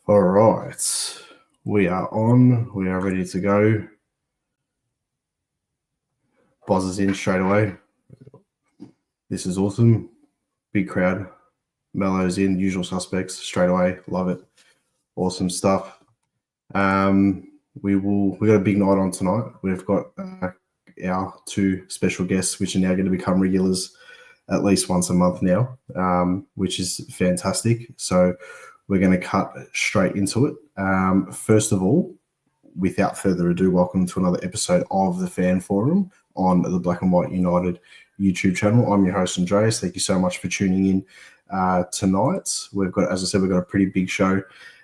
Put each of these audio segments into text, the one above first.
All right. We are on. We are ready to go. Buzzers in straight away. This is awesome. Big crowd. Mellows in. Usual suspects straight away. Love it. Awesome stuff. We got a big night on tonight. We've got our two special guests, which are now going to become regulars at least once a month now, which is fantastic. So we're going to cut straight into it. First of all, without further ado, welcome to another episode of the Fan Forum on the Black and White United YouTube channel. I'm your host, Andreas. Thank you so much for tuning in tonight. We've got, as I said, we've got a pretty big show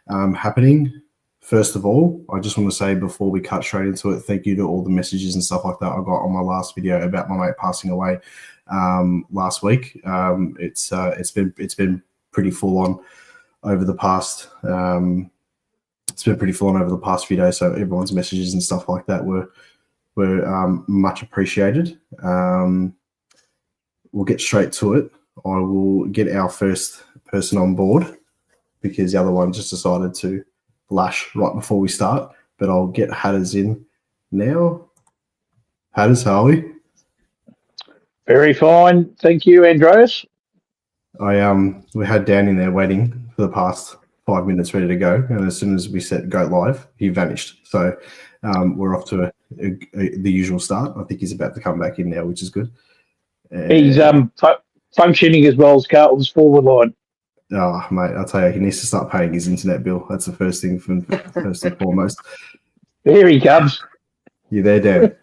happening. First of all, I just want to say before we cut straight into it, thank you to all the messages and stuff like that I got on my last video about my mate passing away last week. It's been pretty full on over the past. It's been pretty full on over the past few days. So everyone's messages and stuff like that were much appreciated. We'll get straight to it. I will get our first person on board because the other one just decided to lash right before we start. But I'll get Hatters in now. Hatters, how are we? Very fine, thank you, Andreas. We had Dan in there waiting for the past 5 minutes, ready to go, and as soon as we set go live, he vanished. So we're off to the usual start. I think he's about to come back in now, which is good. He's functioning as well as Carlton's forward line. Oh, mate, I'll tell you, he needs to start paying his internet bill. That's the first thing, first and foremost. There he comes. You there, Dan?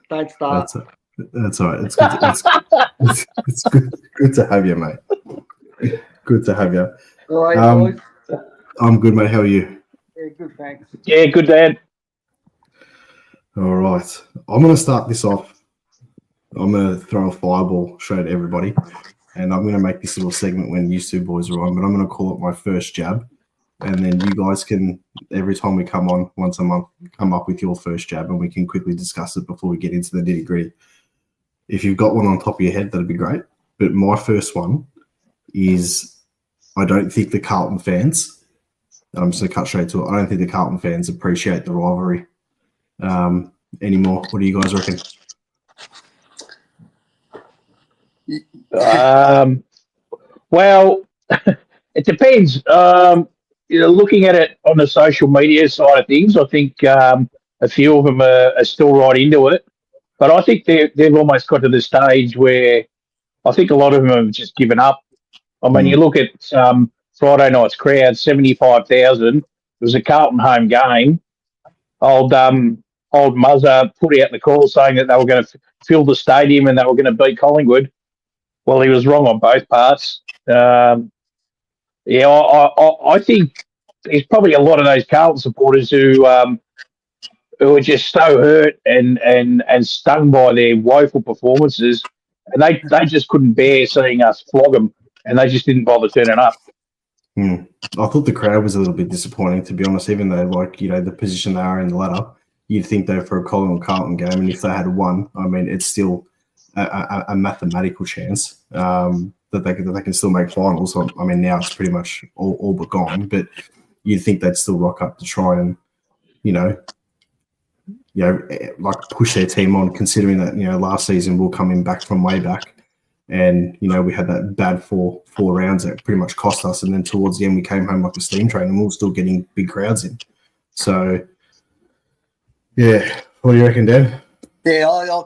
Don't start. That's all right. It's good. It's good to have you, mate. Good to have you. All right, boys. I'm good, mate. How are you? Yeah, good, thanks. Yeah, good, Dad. All right. I'm going to start this off. I'm going to throw a fireball straight at everybody. And I'm going to make this little segment when you two boys are on, but I'm going to call it my first jab. And then you guys can, every time we come on once a month, come up with your first jab and we can quickly discuss it before we get into the nitty gritty. If you've got one on top of your head, that'd be great. But my first one is, I don't think the Carlton fans, and I'm just going to cut straight to it, I don't think the Carlton fans appreciate the rivalry anymore. What do you guys reckon? Well, it depends. Looking at it on the social media side of things, I think a few of them are still right into it. But I think they've almost got to the stage where I think a lot of them have just given up. I mean, you look at Friday night's crowd, 75,000. It was a Carlton home game. Old Muzzer put out the call saying that they were going to fill the stadium and they were going to beat Collingwood. Well, he was wrong on both parts. I think there's probably a lot of those Carlton supporters who are just so hurt and stung by their woeful performances, and they just couldn't bear seeing us flog them, and they just didn't bother turning up. I thought the crowd was a little bit disappointing, to be honest, even though, the position they are in the ladder, you'd think though for a Collingwood Carlton game, and if they had won, I mean, it's still a mathematical chance that they can still make finals. I mean, now it's pretty much all but gone, but you'd think they'd still rock up to try and, push their team on, considering that, last season we're coming back from way back. And, we had that bad four rounds that pretty much cost us. And then towards the end, we came home like a steam train and we were still getting big crowds in. So, yeah. What do you reckon, Dan? Yeah,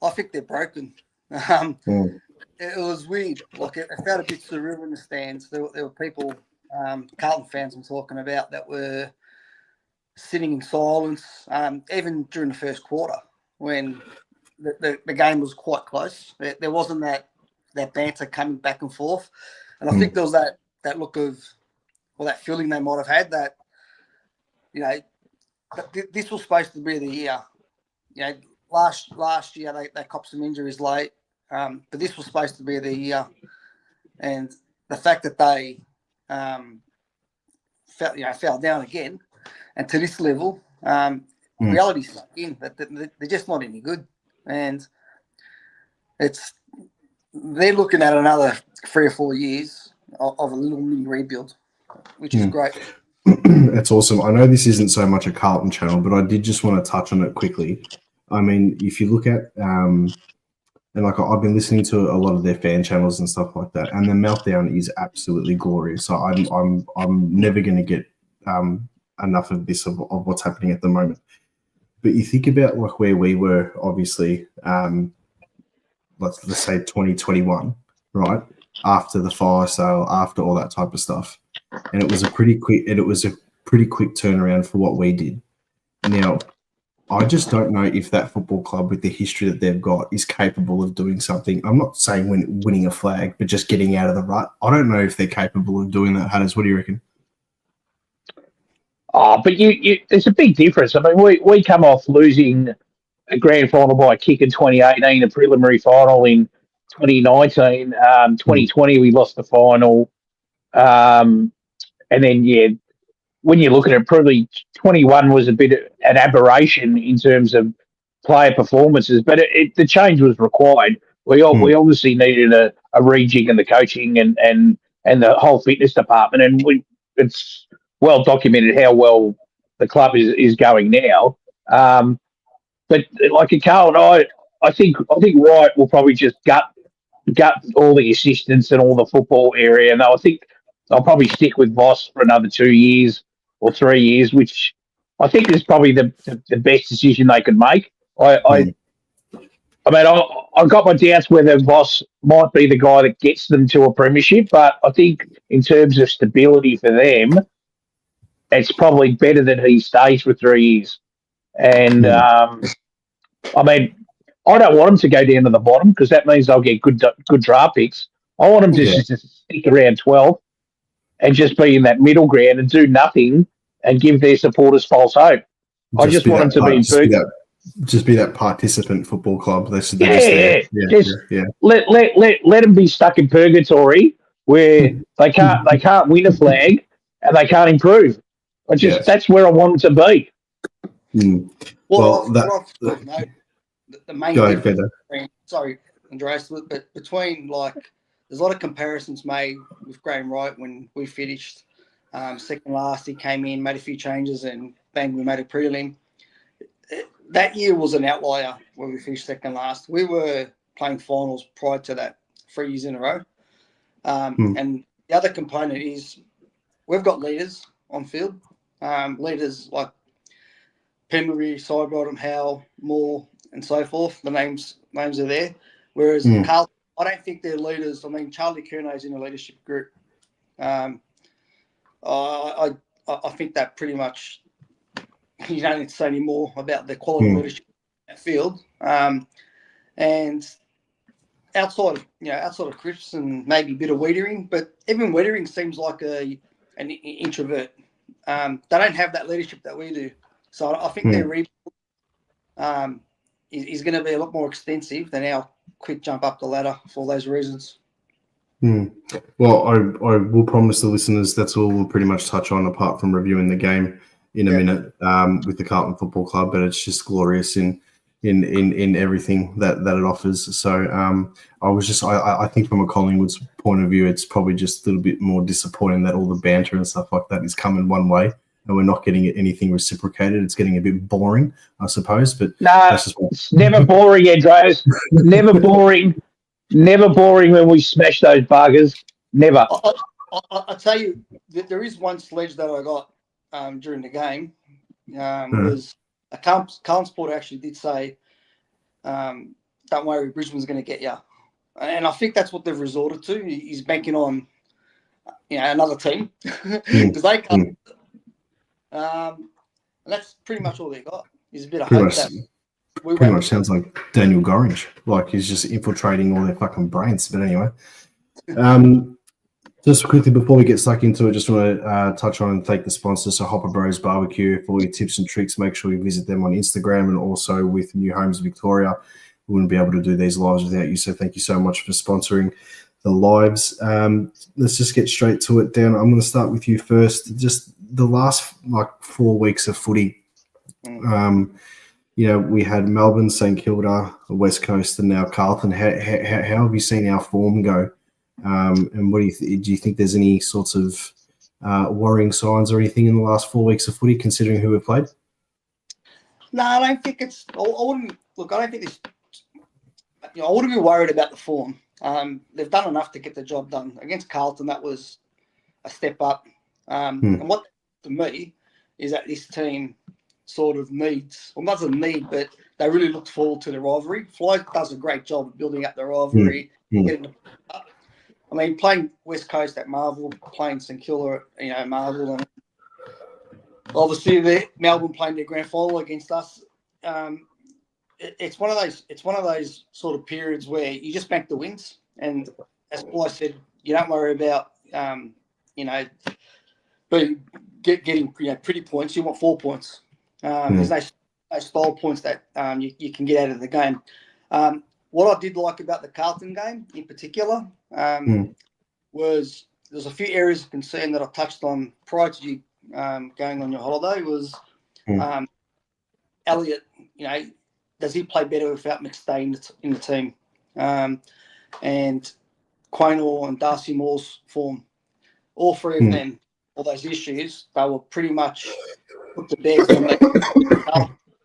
I think they're broken. It was weird. Like, it felt a bit surreal in the stands. There were people, Carlton fans I'm talking about, that were sitting in silence, even during the first quarter when the game was quite close. There wasn't that banter coming back and forth. And I think there was that look of, or that feeling they might have had that, this was supposed to be the year. Last year they copped some injuries late, but this was supposed to be the year. And the fact that they fell down again, and to this level, reality's stuck in that they're just not any good. And they're looking at another 3 or 4 years of a little mini rebuild. which is great. That's awesome. I know this isn't so much a Carlton channel, but I did just want to touch on it quickly. I mean, if you look at and like I've been listening to a lot of their fan channels and stuff like that, and the meltdown is absolutely glorious. So I'm never going to get enough of this of what's happening at the moment. But you think about like where we were, obviously, let's say 2021, right? After the fire sale, after all that type of stuff. And it was a pretty quick turnaround for what we did. Now, I just don't know if that football club with the history that they've got is capable of doing something. I'm not saying winning a flag, but just getting out of the rut. I don't know if they're capable of doing that, Hatters. What do you reckon? Oh, but there's a big difference. I mean, we come off losing a grand final by a kick in 2018, a preliminary final in 2019. 2020, we lost the final. And then, when you look at it, probably 21 was a bit of an aberration in terms of player performances, but the change was required. We obviously needed a rejig in the coaching and the whole fitness department, and it's well documented how well the club is going now. But like at Carlton, I think Wright will probably just gut all the assistants and all the football area, and I think they'll probably stick with Voss for another 2 years or 3 years, which I think is probably the best decision they could make. I got my doubts whether Voss might be the guy that gets them to a premiership, but I think in terms of stability for them, it's probably better that he stays for 3 years. And I don't want him to go down to the bottom because that means they'll get good draft picks. I want him to just stick around 12 and just be in that middle ground and do nothing and give their supporters false hope. I just want them to be just be that participant football club. Let them be stuck in purgatory where they can't win a flag and they can't improve. That's where I want them to be. The main difference sorry, Andreas, but between there's a lot of comparisons made with Graham Wright when we finished second last. He came in, made a few changes, and bang, we made a prelim. That year was an outlier where we finished second last. We were playing finals prior to that 3 years in a row. And the other component is we've got leaders on field, leaders like Pendlebury, Sidebottom, Howe, Moore, and so forth. The names are there. Whereas Carlton, I don't think they're leaders. I mean, Charlie Curnow's in a leadership group. I think that pretty much you don't need to say any more about the quality of leadership in that field. And outside of Cripps and maybe a bit of Wiedering, but even Wiedering seems like an introvert. They don't have that leadership that we do. So I think their rebuild is going to be a lot more extensive than our quick jump up the ladder for those reasons. Well, I will promise the listeners that's all we'll pretty much touch on, apart from reviewing the game in a minute with the Carlton Football Club. But it's just glorious in everything that it offers. So I think from a Collingwood's point of view, it's probably just a little bit more disappointing that all the banter and stuff like that is coming one way, and we're not getting anything reciprocated. It's getting a bit boring, I suppose. But it's never boring, Andreas. Never boring. Never boring when we smash those buggers. Never. I'll tell you, there is one sledge that I got during the game. Was a Carlton supporter actually did say, "Don't worry, Brisbane's going to get you," and I think that's what they've resorted to. He's banking on, another team because they come. And that's pretty much all they got. Is a bit of hope that pretty much sounds like Daniel Gorringe. Like he's just infiltrating all their fucking brains. But anyway, just quickly before we get stuck into it, just want to touch on and thank the sponsors. So Hopper Bros Barbecue for all your tips and tricks. Make sure you visit them on Instagram, and also with New Homes Victoria. We wouldn't be able to do these lives without you. So thank you so much for sponsoring the lives. Let's just get straight to it, Dan. I'm going to start with you first. Just the last 4 weeks of footy. We had Melbourne, St Kilda, West Coast, and now Carlton. How have you seen our form go? And what do you think there's any sorts of worrying signs or anything in the last 4 weeks of footy, considering who we've played? No, I don't think it's. I wouldn't look. I don't think this. I wouldn't be worried about the form. They've done enough to get the job done against Carlton. That was a step up. And what to me is that this team sort of needs, well, doesn't need, but they really look forward to the rivalry. Fly does a great job of building up the rivalry. Getting up. I mean, playing West Coast at Marvel, playing St Kilda at Marvel, and obviously Melbourne playing their grand final against us. It's one of those sort of periods where you just bank the wins, and as Fly said, you don't worry about getting pretty points. You want 4 points. There's no style points that you can get out of the game. What I did like about the Carlton game in particular was there's a few areas of concern that I touched on prior to you going on your holiday. Was Elliot, does he play better without McStay in the team? And Quaynor and Darcy Moore's form, all three of them, all those issues, they were pretty much put to bed.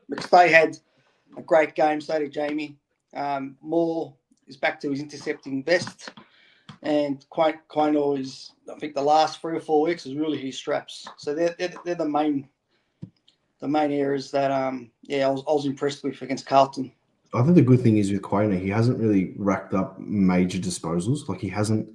McStay had a great game, so did Jamie. Moore is back to his intercepting best, and Quaynor is, I think, the last 3 or 4 weeks is really his straps. So they're the main areas that I was impressed with against Carlton. I think the good thing is with Quaynor, he hasn't really racked up major disposals. Like he hasn't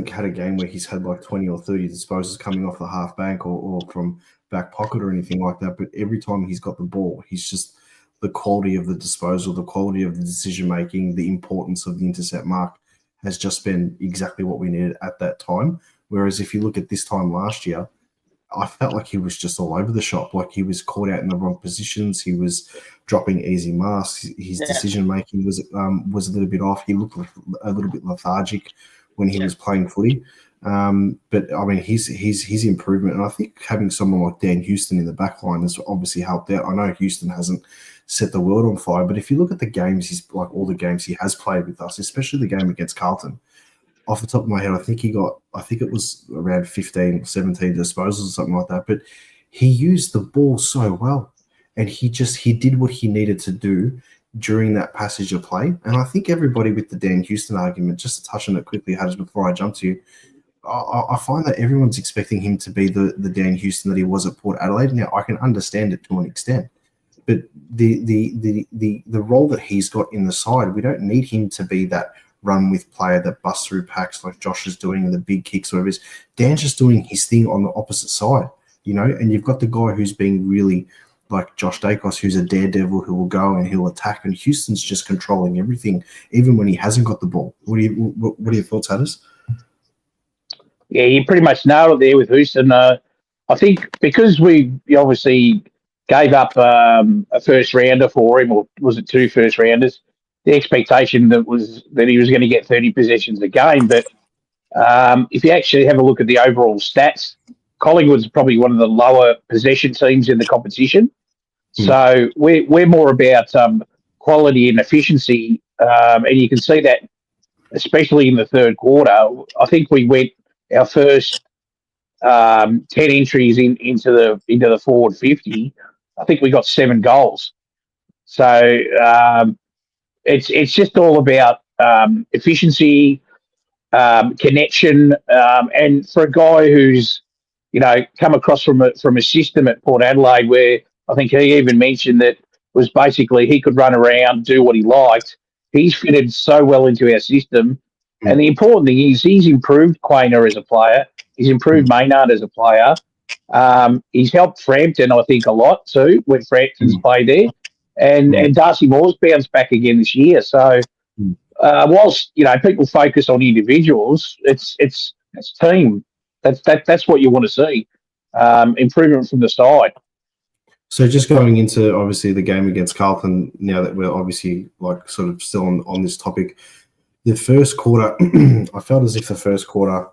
had a game where he's had like 20 or 30 disposals coming off the half bank or from back pocket or anything like that. But every time he's got the ball, he's just the quality of the disposal, the quality of the decision making, the importance of the intercept mark has just been exactly what we needed at that time. Whereas if you look at this time last year, I felt like he was just all over the shop. Like he was caught out in the wrong positions. He was dropping easy masks. His decision making was a little bit off. He looked a little bit lethargic when he was playing footy. But I mean, his improvement, and I think having someone like Dan Houston in the back line has obviously helped out. I know Houston hasn't set the world on fire, but if you look at the games, all the games he has played with us, especially the game against Carlton. Off the top of my head, I think it was around 15, 17 disposals or something like that. But he used the ball so well, and he did what he needed to do during that passage of play. And I think everybody with the Dan Houston argument, just to touch on it quickly, Hadge, before I jump to you, I find that everyone's expecting him to be the Dan Houston that he was at Port Adelaide. Now, I can understand it to an extent, but the role that he's got in the side, we don't need him to be that run with player that busts through packs like Josh is doing and the big kicks, whatever it is. Dan's just doing his thing on the opposite side, and you've got the guy who's being really like Josh Dacos, who's a daredevil who will go and he'll attack, and Houston's just controlling everything, even when he hasn't got the ball. What are your thoughts, Hatters? Yeah, you pretty much nailed it there with Houston. I think because we obviously gave up a first rounder for him, or was it 2 first rounders? The expectation that he was going to get 30 possessions a game. But if you actually have a look at the overall stats, Collingwood's probably one of the lower possession teams in the competition. So we're more about quality and efficiency, and you can see that especially in the third quarter. I think we went our first 10 entries into the forward 50. I think we got 7 goals. So it's just all about efficiency, connection, and for a guy who's come across from a system at Port Adelaide where I think he even mentioned that was basically he could run around, do what he liked. He's fitted so well into our system, and the important thing is he's improved Quaynor as a player. He's improved Maynard as a player. He's helped Frampton, I think, a lot too when Frampton's played there. And Darcy Moore's bounced back again this year. So whilst people focus on individuals, it's team. That's what you want to see. Improvement from the side. So just going into obviously the game against Carlton, now that we're obviously sort of still on this topic, the first quarter, I felt as if the first quarter,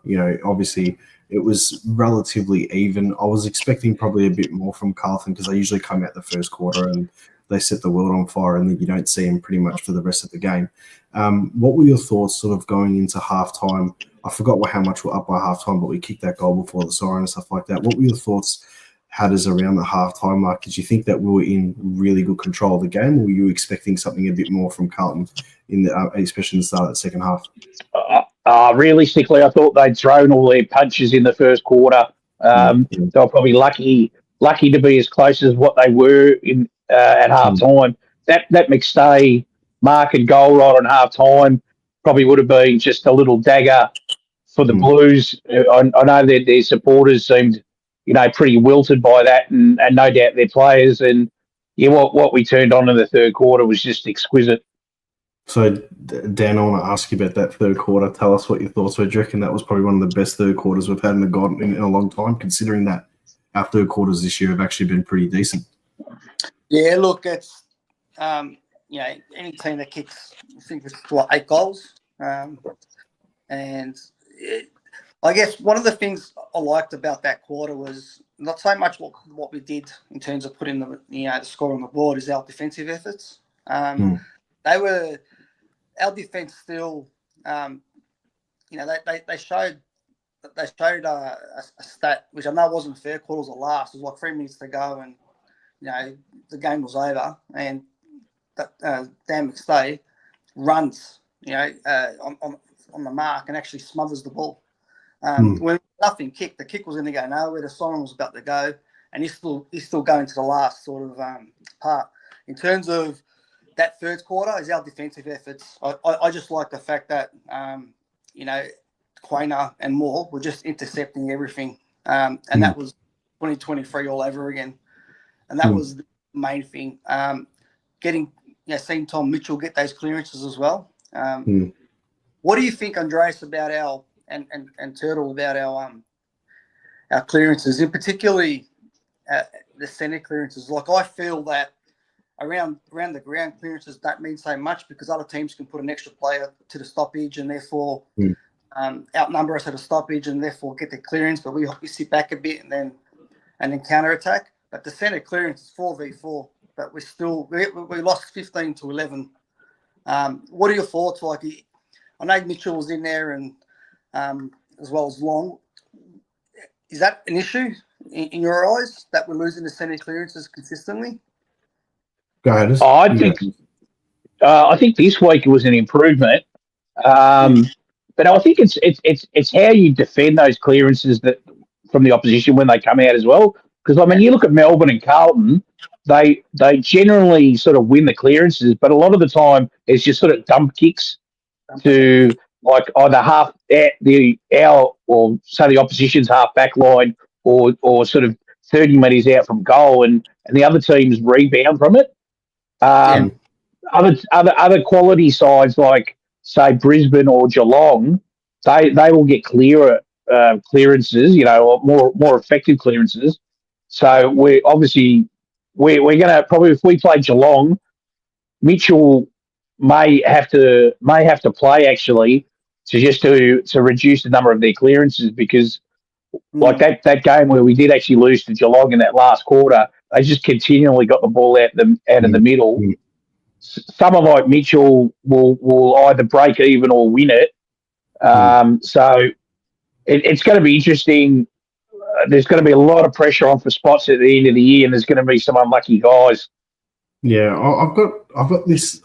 obviously it was relatively even. I was expecting probably a bit more from Carlton because they usually come out the first quarter and they set the world on fire, and then you don't see them pretty much for the rest of the game. What were your thoughts sort of going into halftime? I forgot how much we're up by halftime, but we kicked that goal before the siren and stuff like that. What were your thoughts, Hatters, around the halftime mark? Did you think that we were in really good control of the game, or were you expecting something a bit more from Carlton, especially in the start of the second half? Realistically, I thought they'd thrown all their punches in the first quarter. They were probably lucky to be as close as what they were in at half time. That McStay mark and goal right on half time probably would have been just a little dagger for the Blues. I know that their supporters seemed, pretty wilted by that, and no doubt their players. And what we turned on in the third quarter was just exquisite. So, Dan, I want to ask you about that third quarter. Tell us what your thoughts were. Do you reckon that was probably one of the best third quarters we've had in a long time, considering that our third quarters this year have actually been pretty decent? Yeah, look, it's, any team that kicks, I think it's 8 goals. I guess one of the things I liked about that quarter was not so much what we did in terms of putting the score on the board, is our defensive efforts. Our defense still, they showed a stat, which I know wasn't fair. Quarters are last. It was like 3 minutes to go, and the game was over. And Dan McStay runs, on the mark and actually smothers the ball. When nothing kicked, the kick was going to go nowhere. The siren was about to go, and he's still going to the last sort of part. In terms of that third quarter, is our defensive efforts. I just like the fact that Quainer and Moore were just intercepting everything, and that was 2023 all over again, and that was the main thing. Seeing Tom Mitchell get those clearances as well. What do you think, Andreas, about our and Turtle about our clearances, in particularly the centre clearances? Like, I feel that around the ground clearances don't mean so much, because other teams can put an extra player to the stoppage and therefore outnumber us at a stoppage and therefore get the clearance, but we sit back a bit and then counter attack. But the centre clearance is 4v4, but we lost 15-11. What are your thoughts? Like, I know Mitchell was in there, and as well as Long. Is that an issue in your eyes, that we're losing the centre clearances consistently? Go ahead. I think this week it was an improvement, but I think it's how you defend those clearances that from the opposition when they come out as well. Because you look at Melbourne and Carlton, they generally sort of win the clearances, but a lot of the time it's just sort of dump kicks to like either the opposition's half back line or sort of 30 metres out from goal, and the other teams rebound from it. Other quality sides like, say, Brisbane or Geelong, they will get clearer clearances, or more effective clearances. So we're going to probably, if we play Geelong, Mitchell may have to play actually to reduce the number of their clearances, because like that game where we did actually lose to Geelong in that last quarter, they just continually got the ball out of the middle. Someone like Mitchell will either break even or win it. So it's going to be interesting. There's going to be a lot of pressure on for spots at the end of the year, and there's going to be some unlucky guys. Yeah, I've got this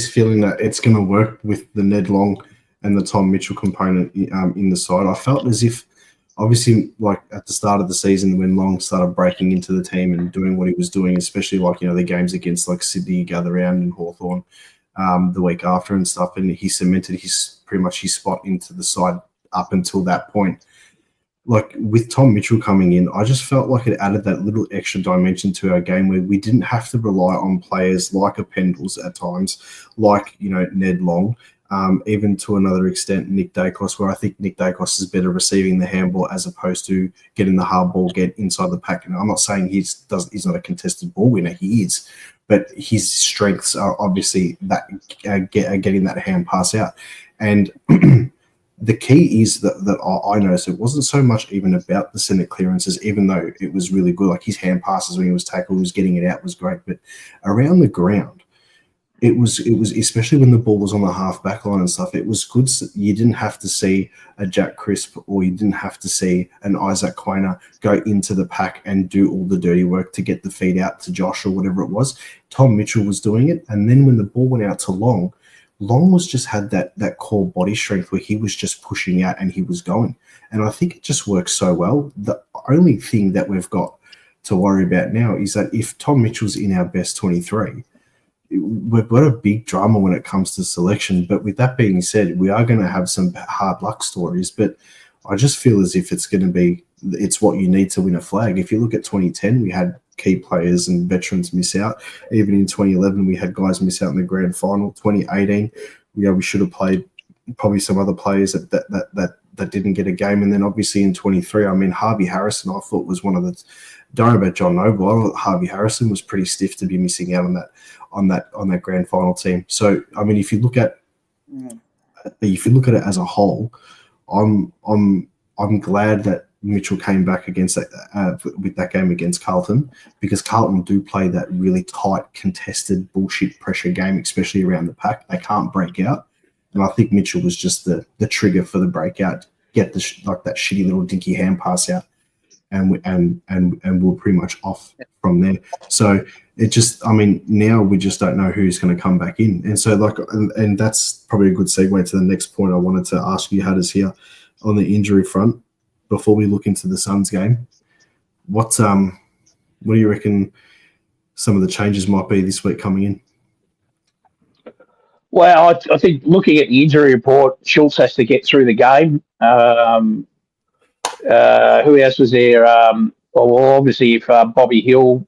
feeling that it's going to work with the Ned Long and the Tom Mitchell component in the side. I felt as if, obviously, like at the start of the season when Long started breaking into the team and doing what he was doing, especially like, the games against like Sydney, Gather Round and Hawthorn the week after and stuff, and he cemented pretty much his spot into the side up until that point. Like with Tom Mitchell coming in, I just felt like it added that little extra dimension to our game where we didn't have to rely on players like a Pendles at times, like, Ned Long, even to another extent, Nick Dacos, where I think Nick Dacos is better receiving the handball as opposed to getting the hard ball, get inside the pack. And I'm not saying he's not a contested ball winner, he is, but his strengths are obviously that getting that hand pass out. And the key is that I noticed it wasn't so much even about the centre clearances, even though it was really good. Like his hand passes when he was tackled, was getting it out was great. But around the ground, it was especially when the ball was on the half back line and stuff. It was good. You didn't have to see a Jack Crisp or you didn't have to see an Isaac Quainer go into the pack and do all the dirty work to get the feed out to Josh or whatever it was. Tom Mitchell was doing it, and then when the ball went out to Long was just had that core body strength where he was just pushing out and he was going. And I think it just works so well. The only thing that we've got to worry about now is that if Tom Mitchell's in our best 23, we've got a big drama when it comes to selection. But with that being said, we are going to have some hard luck stories. But I just feel as if it's what you need to win a flag. If you look at 2010, we had key players and veterans miss out. Even in 2011, we had guys miss out in the grand final. 2018, we should have played probably some other players that didn't get a game. And then obviously in 23, I mean, Harvey Harrison, I thought was one of the. Don't know about John Noble. I thought Harvey Harrison was pretty stiff to be missing out on that grand final team. So I mean, if you look at it as a whole, I'm glad that Mitchell came back against that with that game against Carlton, because Carlton do play that really tight, contested, bullshit pressure game, especially around the pack. They can't break out, and I think Mitchell was just the trigger for the breakout. Get that shitty little dinky hand pass out, and we're pretty much off from there. So it just, I mean, now we just don't know who's going to come back in, and so and that's probably a good segue to the next point I wanted to ask you, Hatters, here on the injury front. Before we look into the Suns game, what do you reckon some of the changes might be this week coming in? Well, I think looking at the injury report, Schultz has to get through the game. Who else was there? Well, obviously, if Bobby Hill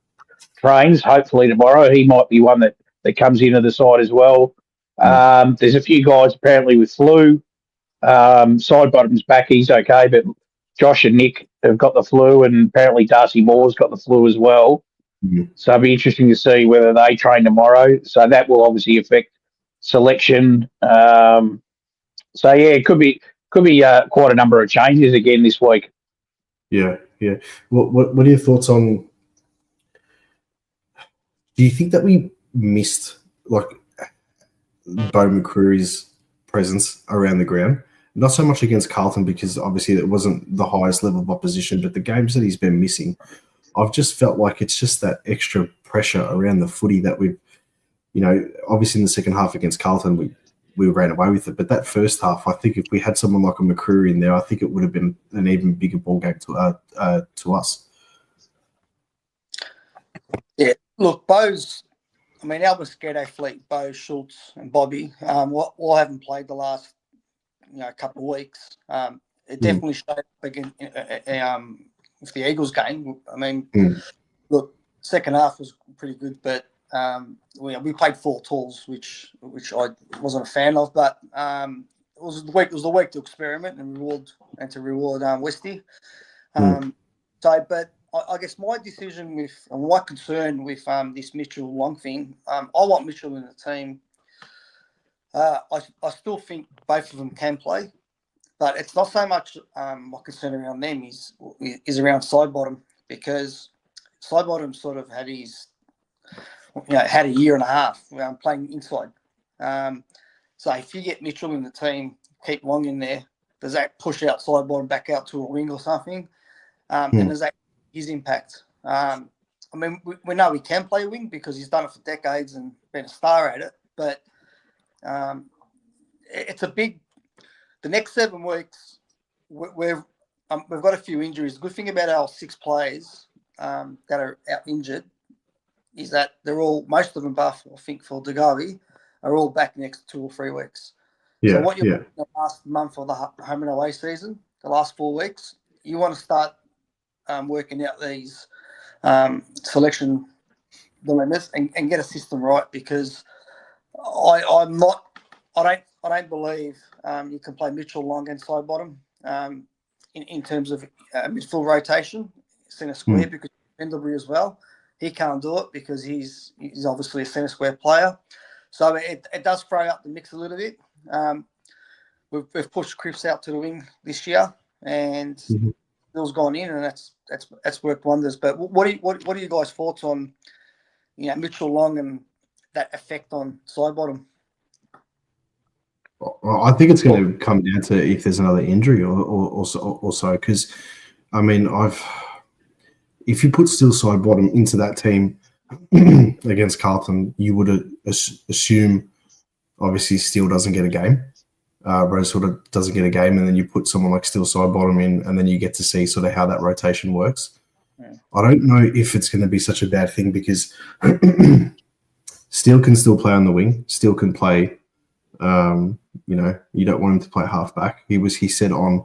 trains, hopefully tomorrow, he might be one that comes into the side as well. There's a few guys apparently with flu. Sidebottom's back, he's okay, but Josh and Nick have got the flu, and apparently Darcy Moore's got the flu as well. Mm-hmm. So it'll be interesting to see whether they train tomorrow. So that will obviously affect selection. So yeah, it could be quite a number of changes again this week. Yeah. What are your thoughts on? Do you think that we missed like Bo McCreary's presence around the ground? Not so much against Carlton, because obviously it wasn't the highest level of opposition, but the games that he's been missing, I've just felt like it's just that extra pressure around the footy that we've, obviously in the second half against Carlton, we ran away with it. But that first half, I think if we had someone like a McCreary in there, I think it would have been an even bigger ball game to us. Yeah, look, our Mosquito fleet, Bo, Schultz, and Bobby, all haven't played the last couple of weeks. It definitely showed up again with the Eagles game. I mean, look, second half was pretty good, but we played 4 tools, which I wasn't a fan of. But it was the week to experiment and to reward Westy. But I guess my decision and my concern with this Mitchell Long thing, I want Mitchell in the team. I still think both of them can play, but it's not so much my concern around them is around Sidebottom, because Sidebottom sort of had had a year and a half playing inside. So if you get Mitchell in the team, keep Long in there, does that push out Sidebottom back out to a wing or something? And does that his impact? I mean, we know he can play wing because he's done it for decades and been a star at it, but it's a big. The next 7 weeks, we've got a few injuries. The good thing about our 6 players that are out injured is that most of them, bar I think for Degawi, are all back next 2 or 3 weeks. Yeah, so what you're in the last month of the home and away season, the last 4 weeks, you want to start working out these selection dilemmas and get a system right, because I don't believe you can play Mitchell Long and Sidebottom in terms of midfield rotation, centre square, because Pendlebury as well. He can't do it because he's obviously a centre square player. So it does throw out the mix a little bit. we've pushed Cripps out to the wing this year, and Bill's gone in, and that's worked wonders. But what are you guys' thoughts on Mitchell Long and that effect on side bottom? Well, I think it's going to come down to if there's another injury or so. Because, I mean, if you put Steele side bottom into that team against Carlton, you would assume obviously Steele doesn't get a game. Rose sort of doesn't get a game, and then you put someone like Steele side bottom in, and then you get to see sort of how that rotation works. Yeah. I don't know if it's going to be such a bad thing because Steele can still play on the wing. Steele can play. You don't want him to play halfback. He said on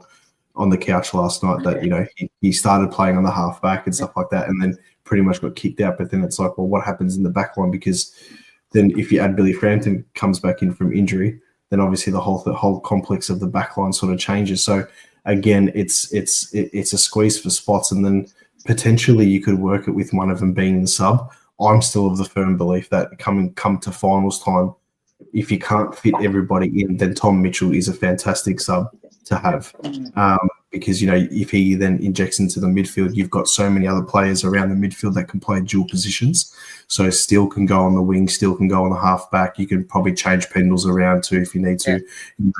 the couch last night that he started playing on the halfback and stuff like that, and then pretty much got kicked out. But then it's like, well, what happens in the back line? Because then if you add Billy Frampton comes back in from injury, then obviously the whole complex of the back line sort of changes. So again, it's a squeeze for spots, and then potentially you could work it with one of them being the sub. I'm still of the firm belief that come to finals time, if you can't fit everybody in, then Tom Mitchell is a fantastic sub to have. Because, if he then injects into the midfield, you've got so many other players around the midfield that can play dual positions. So Steele can go on the wing, Steele can go on the halfback. You can probably change Pendles around too if you need to.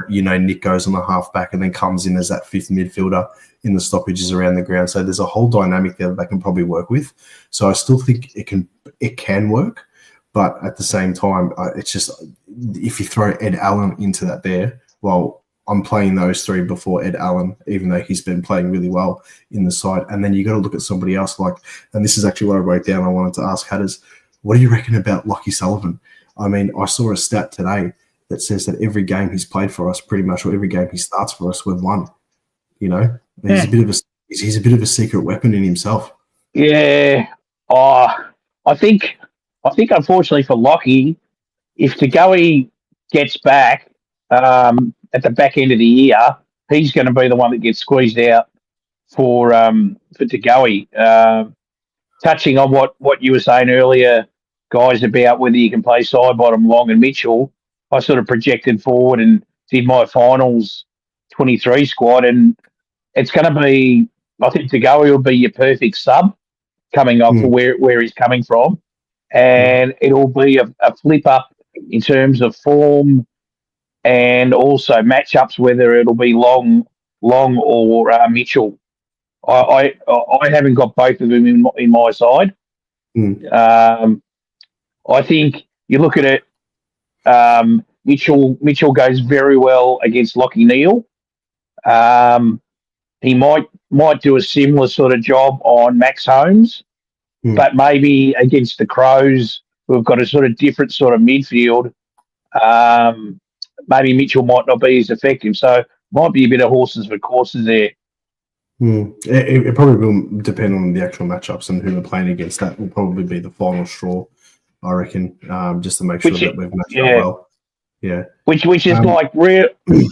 Yeah. Nick goes on the halfback and then comes in as that fifth midfielder in the stoppages around the ground. So there's a whole dynamic there that they can probably work with. So I still think it can work. But at the same time, it's just if you throw Ed Allen into that there, well, I'm playing those three before Ed Allen, even though he's been playing really well in the side. And then you got to look at somebody else and this is actually what I wrote down. I wanted to ask Hatters, what do you reckon about Lockie Sullivan? I mean, I saw a stat today that says that every game he's played for us, pretty much, or every game he starts for us, we've won. He's a bit of a secret weapon in himself. Yeah. I think unfortunately for Lockie, if Tagoe gets back at the back end of the year, he's going to be the one that gets squeezed out for Tagoe. Touching on what you were saying earlier, guys, about whether you can play side bottom, Long and Mitchell, I sort of projected forward and did my finals 23 squad, and it's going to be, I think Tagoe will be your perfect sub coming off where he's coming from. And it'll be a flip up in terms of form and also matchups, whether it'll be Long or Mitchell. I haven't got both of them in my side. I think you look at it. Mitchell goes very well against Lockie Neal. He might do a similar sort of job on Max Holmes. But maybe against the Crows, who have got a sort of different sort of midfield, maybe Mitchell might not be as effective. So might be a bit of horses for courses there. It probably will depend on the actual matchups and who we're playing against. That will probably be the final straw, I reckon, just to make sure that we've matched up well. Yeah. Which is like real,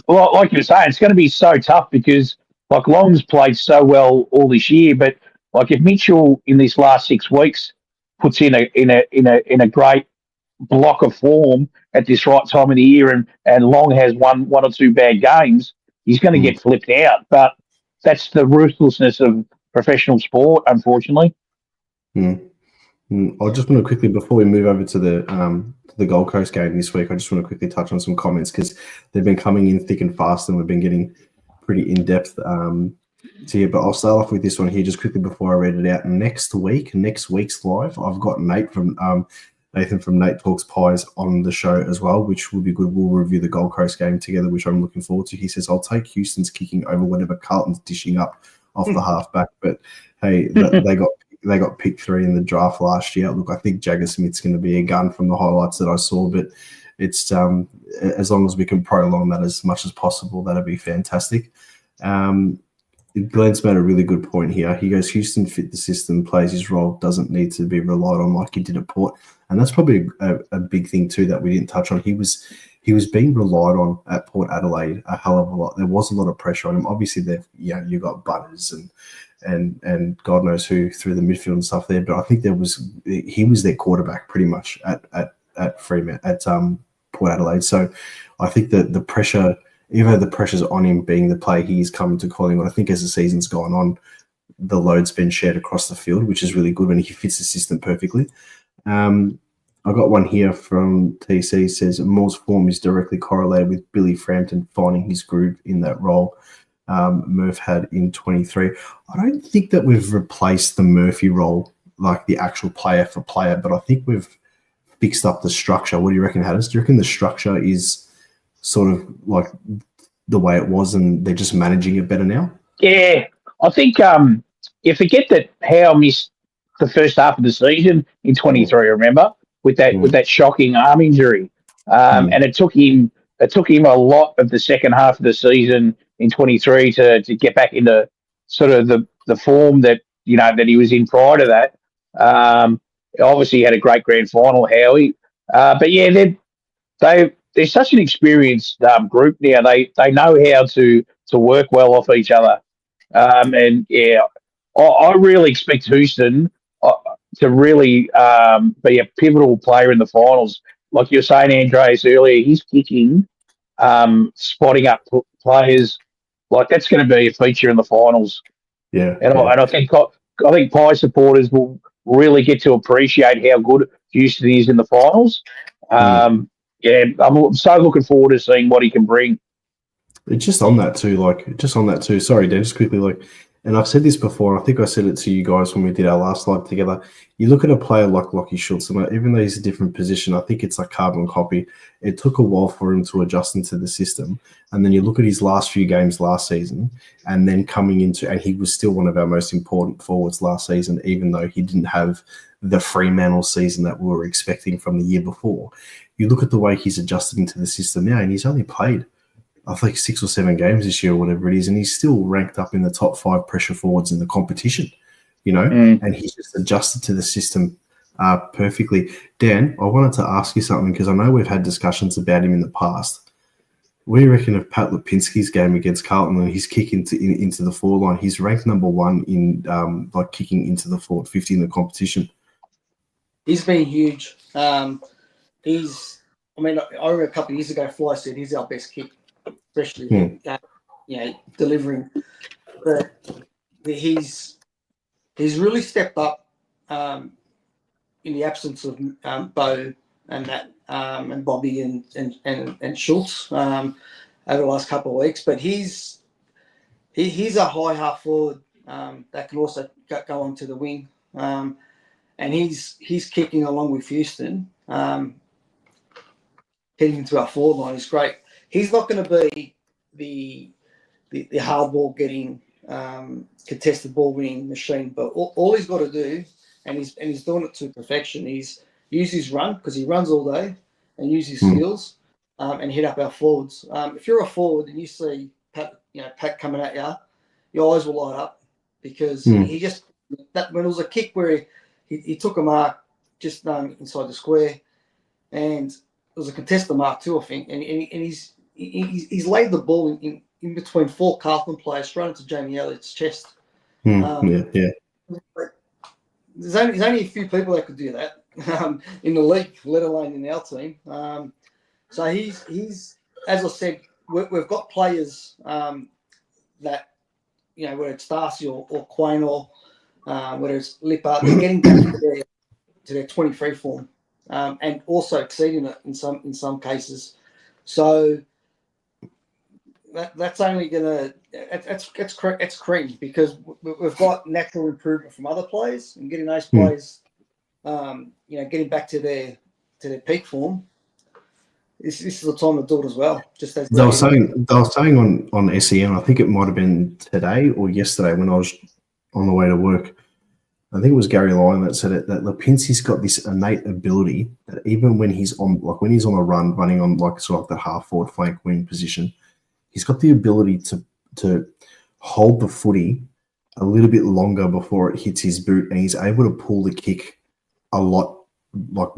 like you're saying, it's going to be so tough because like Long's played so well all this year, but like if Mitchell in these last 6 weeks puts in a great block of form at this right time of the year, and Long has one or two bad games, he's going to get flipped out. But that's the ruthlessness of professional sport, unfortunately. I just want to quickly, before we move over to the Gold Coast game this week, I just want to quickly touch on some comments because they've been coming in thick and fast, and we've been getting pretty in depth. But I'll start off with this one here just quickly before I read it out. Next week's live, I've got Nathan from Nate Talks Pies on the show as well, which will be good. We'll review the Gold Coast game together, which I'm looking forward to. He says, I'll take Houston's kicking over whatever Carlton's dishing up off the halfback. But hey, they got pick 3 in the draft last year. Look, I think Jagger Smith's going to be a gun from the highlights that I saw, but it's as long as we can prolong that as much as possible, that'd be fantastic. Glenn's made a really good point here. He goes, Houston fit the system, plays his role, doesn't need to be relied on like he did at Port. And that's probably a big thing too that we didn't touch on. He was being relied on at Port Adelaide a hell of a lot. There was a lot of pressure on him. Obviously, you got Butters and God knows who through the midfield and stuff there. But I think he was their quarterback pretty much at Fremantle at Port Adelaide. So I think that the pressure even though the pressure's on him being the player he is coming to Collingwood, I think as the season's gone on, the load's been shared across the field, which is really good when he fits the system perfectly. I got one here from TC, says Moore's form is directly correlated with Billy Frampton finding his groove in that role Murph had in 23. I don't think that we've replaced the Murphy role, like the actual player for player, but I think we've fixed up the structure. What do you reckon, Haddis? Do you reckon the structure is sort of like the way it was and they're just managing it better now? Yeah, I think you forget that Howe missed the first half of the season in 23. Remember, with that shocking arm injury, and it took him a lot of the second half of the season in 23 to get back into sort of the form that that he was in prior to that. Obviously, he had a great grand final, Howie, but yeah, they're such an experienced group now. They know how to work well off each other. And yeah, I really expect Houston to really be a pivotal player in the finals. Like you were saying, Andreas, earlier, he's kicking, spotting up players. Like that's going to be a feature in the finals. Yeah. And I think Pie supporters will really get to appreciate how good Houston is in the finals. Yeah, I'm so looking forward to seeing what he can bring. It's just on that too. Sorry, Dan, just quickly, and I've said this before, I think I said it to you guys when we did our last live together. You look at a player like Lockie Schultz, and even though he's a different position, I think it's like carbon copy. It took a while for him to adjust into the system. And then you look at his last few games last season, and then and he was still one of our most important forwards last season, even though he didn't have the Fremantle season that we were expecting from the year before. You look at the way he's adjusted into the system now, and he's only played, I think, 6 or 7 games this year or whatever it is, and he's still ranked up in the top 5 pressure forwards in the competition, and he's just adjusted to the system perfectly. Dan, I wanted to ask you something because I know we've had discussions about him in the past. What do you reckon of Pat Lipinski's game against Carlton and his kick into the forward line? He's ranked number 1 in kicking into the forward 50 in the competition. He's been huge. I remember a couple of years ago, Fly said he's our best kick, especially delivering. But he's really stepped up in the absence of Bo and that and Bobby and Schultz over the last couple of weeks. But he's a high half forward that can also go onto the wing, and he's kicking along with Houston. Heading into our forward line is great. He's not going to be the hard ball getting contested ball winning machine, but all he's got to do, and he's doing it to perfection, is use his run, because he runs all day, and use his skills and hit up our forwards. If you're a forward and you see Pat coming at you, your eyes will light up, because he just when it was a kick where he took a mark just inside the square, and it was a contested mark too, I think, and he's laid the ball in between 4 Carlton players straight into Jamie Elliott's chest. Yeah. There's only a few people that could do that in the league, let alone in our team. So he's as I said, we've got players that whether it's Darcy or Quain or whether it's Lipper, they're getting back to their 23 form. And also exceeding it in some cases. So that's only gonna it's cream, because we've got natural improvement from other players, and getting those players, getting back to their peak form. This is the time to do it as well. Just as they were saying on SEN, I think it might have been today or yesterday when I was on the way to work. I think it was Gary Lyon that said it, that Lipinski's got this innate ability that even when he's on a run, running on sort of that half forward flank wing position, he's got the ability to hold the footy a little bit longer before it hits his boot, and he's able to pull the kick a lot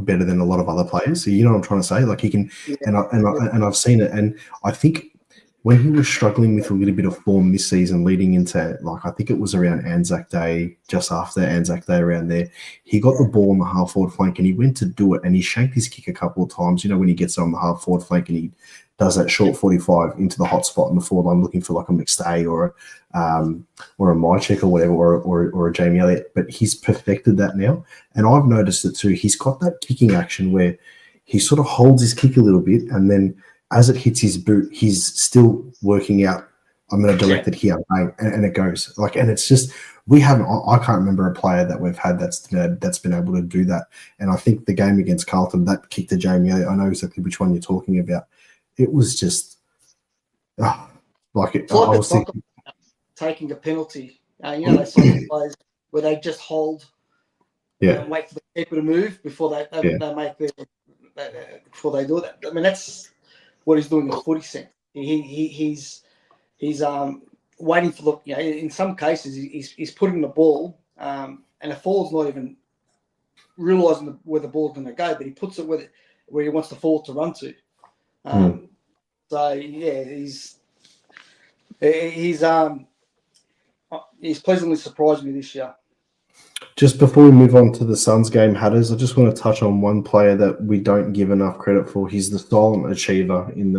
better than a lot of other players. So you know what I'm trying to say? He can, and I've seen it, and I think when he was struggling with a little bit of form this season leading into, like, I think it was around Anzac Day, just after Anzac Day around there, he got the ball on the half-forward flank and he went to do it and he shanked his kick a couple of times. You know, when he gets on the half-forward flank and he does that short 45 into the hot spot in the forward line looking for like a McStay or a Mycheck or whatever, or a Jamie Elliott. But he's perfected that now. And I've noticed it too. He's got that kicking action where he sort of holds his kick a little bit and then as it hits his boot, he's still working out, I'm going to direct it here, bang, and it goes. Like, and it's just, I can't remember a player that we've had that's been able to do that. And I think the game against Carlton, that kick to Jamie Elliott, I know exactly which one you're talking about. It was just, I was thinking. Taking a penalty. They saw players where they just hold and wait for the keeper to move before they make before they do that. I mean, that's what he's doing in the footy sense. He's waiting for the. In some cases, he's putting the ball, and the forward's not even realising where the ball's going to go, but he puts it where he wants the forward to run to. So yeah, he's pleasantly surprised me this year. Just before we move on to the Suns game, Hatters, I just want to touch on one player that we don't give enough credit for. He's the silent achiever in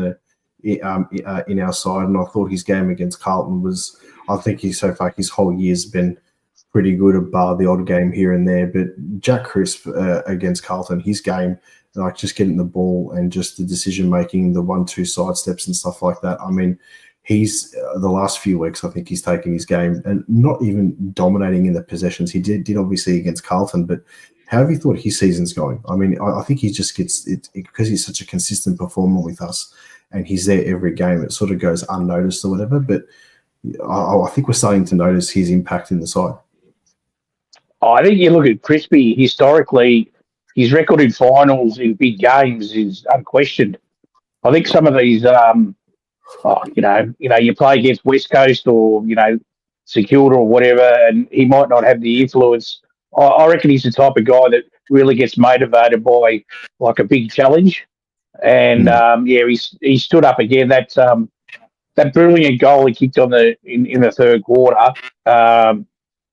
our side, and I thought his game against Carlton was. I think so far his whole year's been pretty good, bar the odd game here and there. But Jack Crisp against Carlton, his game, like just getting the ball and just the decision making, the 1-2 side steps and stuff like that. I mean, he's the last few weeks, I think he's taken his game and not even dominating in the possessions. He did obviously against Carlton, but how have you thought his season's going? I mean, I think he just gets it because he's such a consistent performer with us and he's there every game. It sort of goes unnoticed or whatever, but I think we're starting to notice his impact in the side. I think you look at Crispy, historically, his record in finals in big games is unquestioned. I think some of these, you play against West Coast or, Secured or whatever, and he might not have the influence. I reckon he's the type of guy that really gets motivated by like a big challenge. And he stood up again. That brilliant goal he kicked in the third quarter, and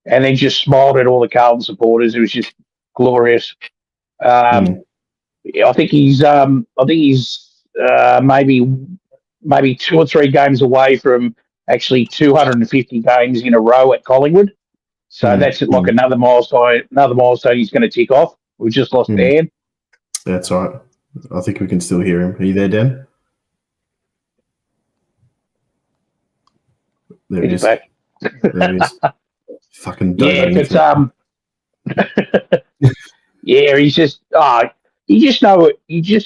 then just smiled at all the Carlton supporters. It was just glorious. I think he's maybe 2 or 3 games away from actually 250 games in a row at Collingwood. So that's like another milestone he's going to tick off. We've just lost Dan. That's all right. I think we can still hear him. Are you there, Dan? There he is. Back. There he is. Fucking he's just you just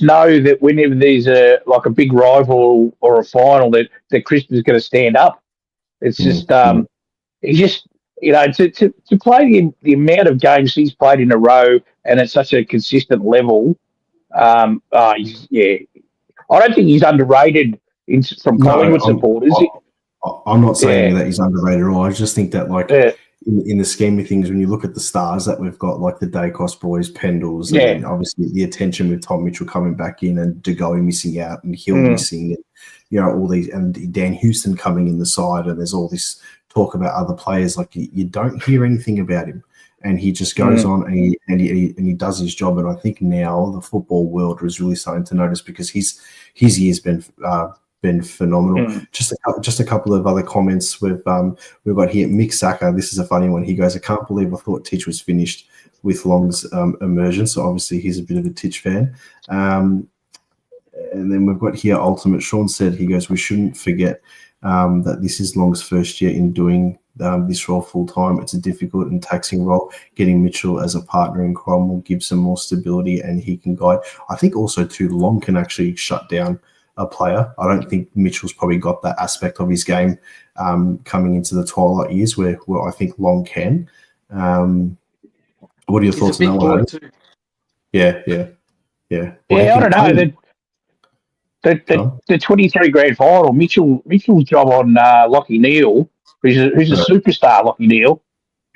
know that whenever there's a big rival or a final that Chris is going to stand up. It's just he just to play the amount of games he's played in a row and at such a consistent level. I don't think he's underrated from Collingwood supporters. I'm not saying that he's underrated at all. I just think that in the scheme of things, when you look at the stars that we've got, like the Dacos boys, Pendles, and then obviously the attention with Tom Mitchell coming back in and De Goey missing out and Hill missing, and all these, and Dan Houston coming in the side, and there's all this talk about other players. Like you don't hear anything about him, and he just goes on and he does his job. And I think now the football world is really starting to notice because his year's been phenomenal. Just a couple of other comments we've got here. Mick Saka, this is a funny one. He goes, I can't believe I thought Titch was finished with Long's immersion. So obviously he's a bit of a Titch fan. And then we've got here Ultimate. Sean said, he goes, we shouldn't forget that this is Long's first year in doing this role full time. It's a difficult and taxing role. Getting Mitchell as a partner in crime will give some more stability and he can guide. I think also too, Long can actually shut down a player. I don't think Mitchell's probably got that aspect of his game coming into the twilight years where I think Long can. What are your thoughts on that? Yeah. I don't know. The 23 grand final, Mitchell's job on Lachie Neale, who's a superstar, Lachie Neale.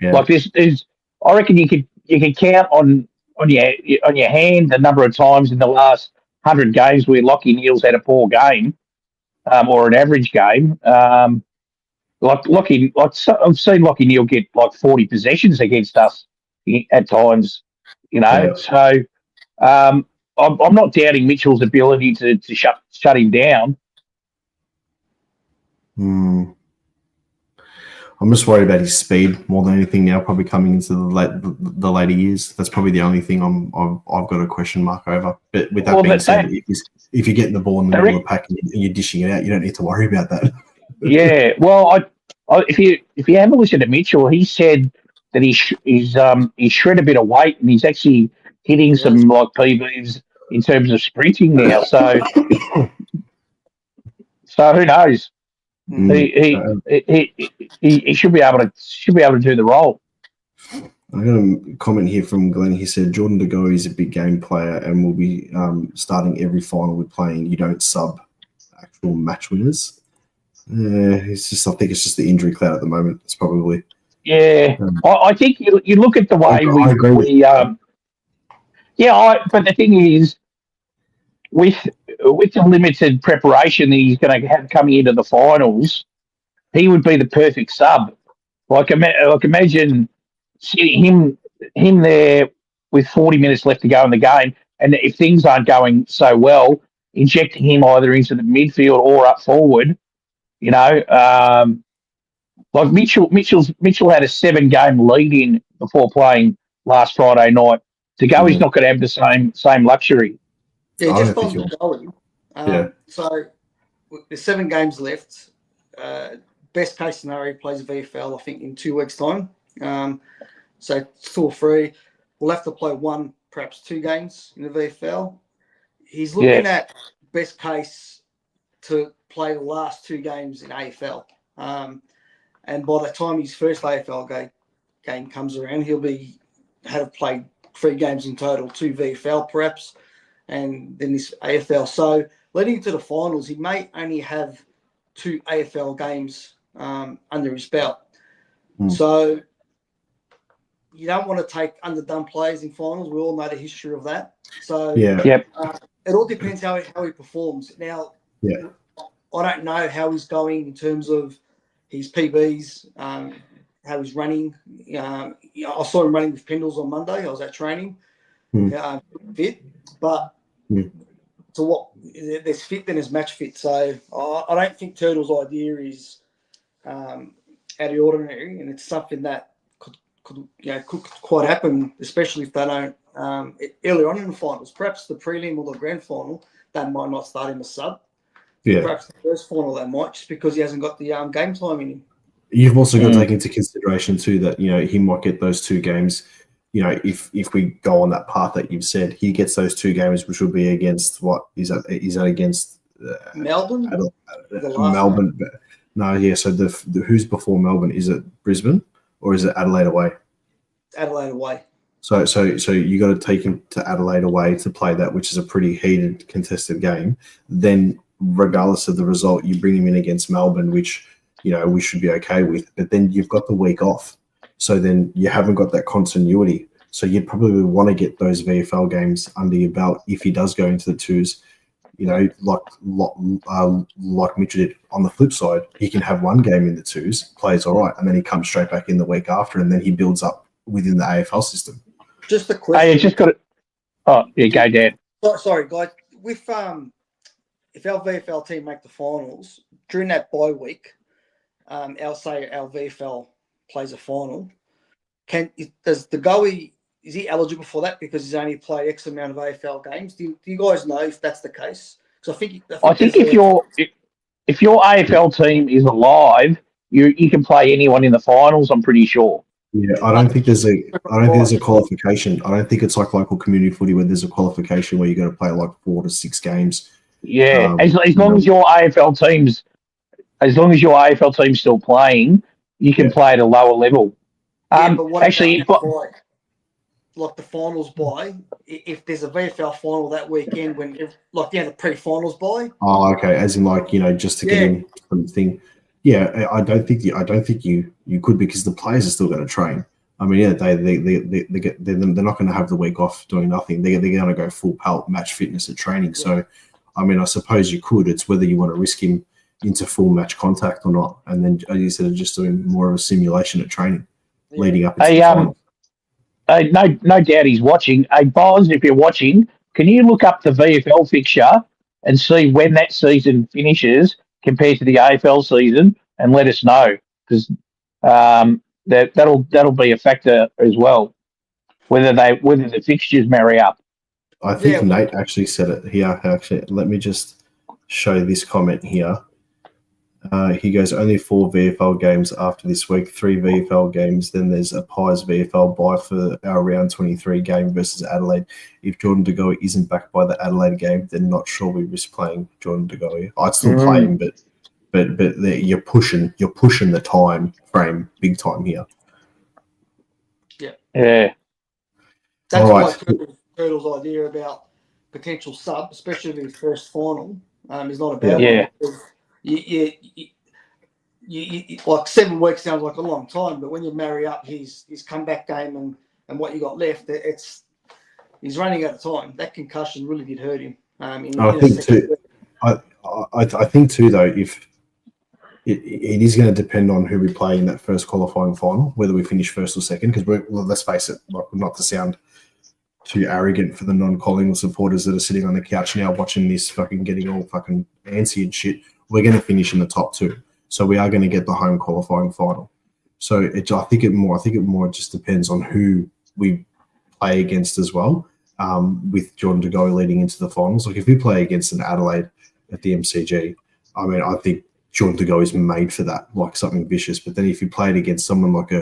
Yeah. Like there's I reckon you can count on your hand the number of times in the last 100 games where Lachie Neale's had a poor game. or an average game. I've seen Lockie Neal get like 40 possessions against us at times, Yeah. So I'm not doubting Mitchell's ability to shut him down. I'm just worried about his speed more than anything now. Probably coming into the later years, that's probably the only thing I've got a question mark over. But with that being said, if you're getting the ball in the middle of the pack and you're dishing it out, you don't need to worry about that. Yeah, well, if you have a listen to Mitchell, he said that he's shred a bit of weight and he's actually hitting some like PBs in terms of sprinting now. So who knows? He should be able to do the role. I got a comment here from Glenn. He said Jordan De Goey is a big game player and will be starting every final we're playing. You don't sub actual match winners. I think it's just the injury cloud at the moment. It's probably I think you look at the way but the thing is, with the limited preparation that he's going to have coming into the finals, he would be the perfect sub. Like imagine sitting him there with 40 minutes left to go in the game, and if things aren't going so well, injecting him either into the midfield or up forward. Like Mitchell had a 7-game lead in before playing last Friday night. To go, he's not going to have the same luxury. Yeah, just on the going. So there's 7 games left. Best case scenario, he plays VFL, I think, in 2 weeks' time. So 2 or 3. We'll have to play 1, perhaps 2 games in the VFL. He's looking at best case to play the last 2 games in AFL. And by the time his first AFL game comes around, he'll have played 3 games in total, 2 VFL perhaps, and then this AFL. So leading into the finals, he may only have 2 AFL games under his belt. So you don't want to take underdone players in finals. We all know the history of that. So it all depends how he performs. Now, I don't know how he's going in terms of his PBs, how he's running. I saw him running with Pendles on Monday. I was at training, fit. But to what there's fit, then there's match fit. So I don't think Turtle's idea is out of the ordinary, and it's something that could quite happen, especially if they don't earlier on in the finals. Perhaps the prelim or the grand final, they might not start him a sub. Yeah. Perhaps the first final they might, just because he hasn't got the game time in him. You've also got to take into consideration too that he might get those 2 games. If we go on that path that you've said, he gets those 2 games, which will be against what is that? Is that against Melbourne? Melbourne. No, yeah. So the who's before Melbourne? Is it Brisbane or is it Adelaide away? Adelaide away. So you got to take him to Adelaide away to play that, which is a pretty heated, contested game. Then, regardless of the result, you bring him in against Melbourne, which we should be okay with. But then you've got the week off, so then you haven't got that continuity. So you'd probably want to get those VFL games under your belt if he does go into the 2s. Like Mitchell did. On the flip side, he can have 1 game in the 2s, plays all right, and then he comes straight back in the week after, and then he builds up within the AFL system. Just a question. Hey, just got it. Oh, yeah, go, Dan. Sorry, guys. With if our VFL team make the finals during that bye week, our VFL plays a final. Does the Goey, is he eligible for that because he's only played X amount of AFL games? Do you guys know if that's the case? Because I think if your AFL team is alive, you can play anyone in the finals. I'm pretty sure. Yeah, I don't think there's a qualification. I don't think it's like local community footy where there's a qualification where you got to play like 4 to 6 games. Yeah, as long as your AFL team's still playing, you can play at a lower level. But what actually, like the finals bye, if there's a VFL final that weekend the pre-finals bye. Oh, okay. As in just to get in something. Yeah, I don't think you could, because the players are still going to train. I mean, they're not going to have the week off doing nothing. They're going to go full pelt match fitness at training. So, I mean, I suppose you could. It's whether you want to risk him into full match contact or not, and then instead of just doing more of a simulation at training leading up into the final. No doubt he's watching. Hey, Boz, if you're watching, can you look up the VFL fixture and see when that season finishes compared to the AFL season, and let us know, because that'll be a factor as well, whether the fixtures marry up. I think Nate actually said it here. Actually, let me just show this comment here. He goes, only 4 VFL games after this week, 3 VFL games. Then there's a Pies VFL bye for our round 23 game versus Adelaide. If Jordan De Goey isn't back by the Adelaide game, then not sure we risk playing Jordan De Goey. I'd still play him, but you're pushing the time frame big time here. Yeah. That's why Turtle's idea about potential sub, especially in his first final, is not a bad one. You like 7 weeks sounds like a long time, but when you marry up his comeback game and what you got left, he's running out of time. That concussion really did hurt him. I think too, though, if it is going to depend on who we play in that first qualifying final, whether we finish first or second. Because let's face it, not to sound too arrogant for the non-Collingwood supporters that are sitting on the couch now watching this, fucking getting all fucking antsy and shit. We're going to finish in the top 2, so we are going to get the home qualifying final. So I think it more just depends on who we play against as well. With Jordan De Goey leading into the finals, like if we play against an Adelaide at the MCG, I mean, I think Jordan De Goey is made for that, like something vicious. But then if you played against someone like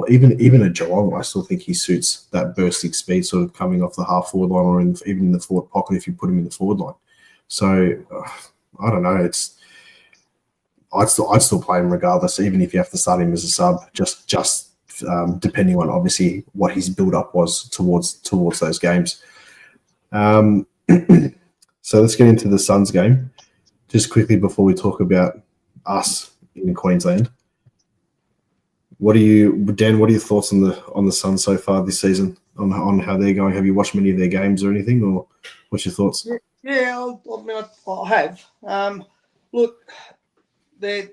even a Geelong, I still think he suits that bursting speed, sort of coming off the half forward line or even in the forward pocket if you put him in the forward line. So I don't know. I'd still play him regardless, even if you have to start him as a sub. Just depending on obviously what his build up was towards those games. So let's get into the Suns game. Just quickly before we talk about us in Queensland, Dan? What are your thoughts on the Suns so far this season? On how they're going? Have you watched many of their games or anything, or what's your thoughts? Yeah, I have. Look, they've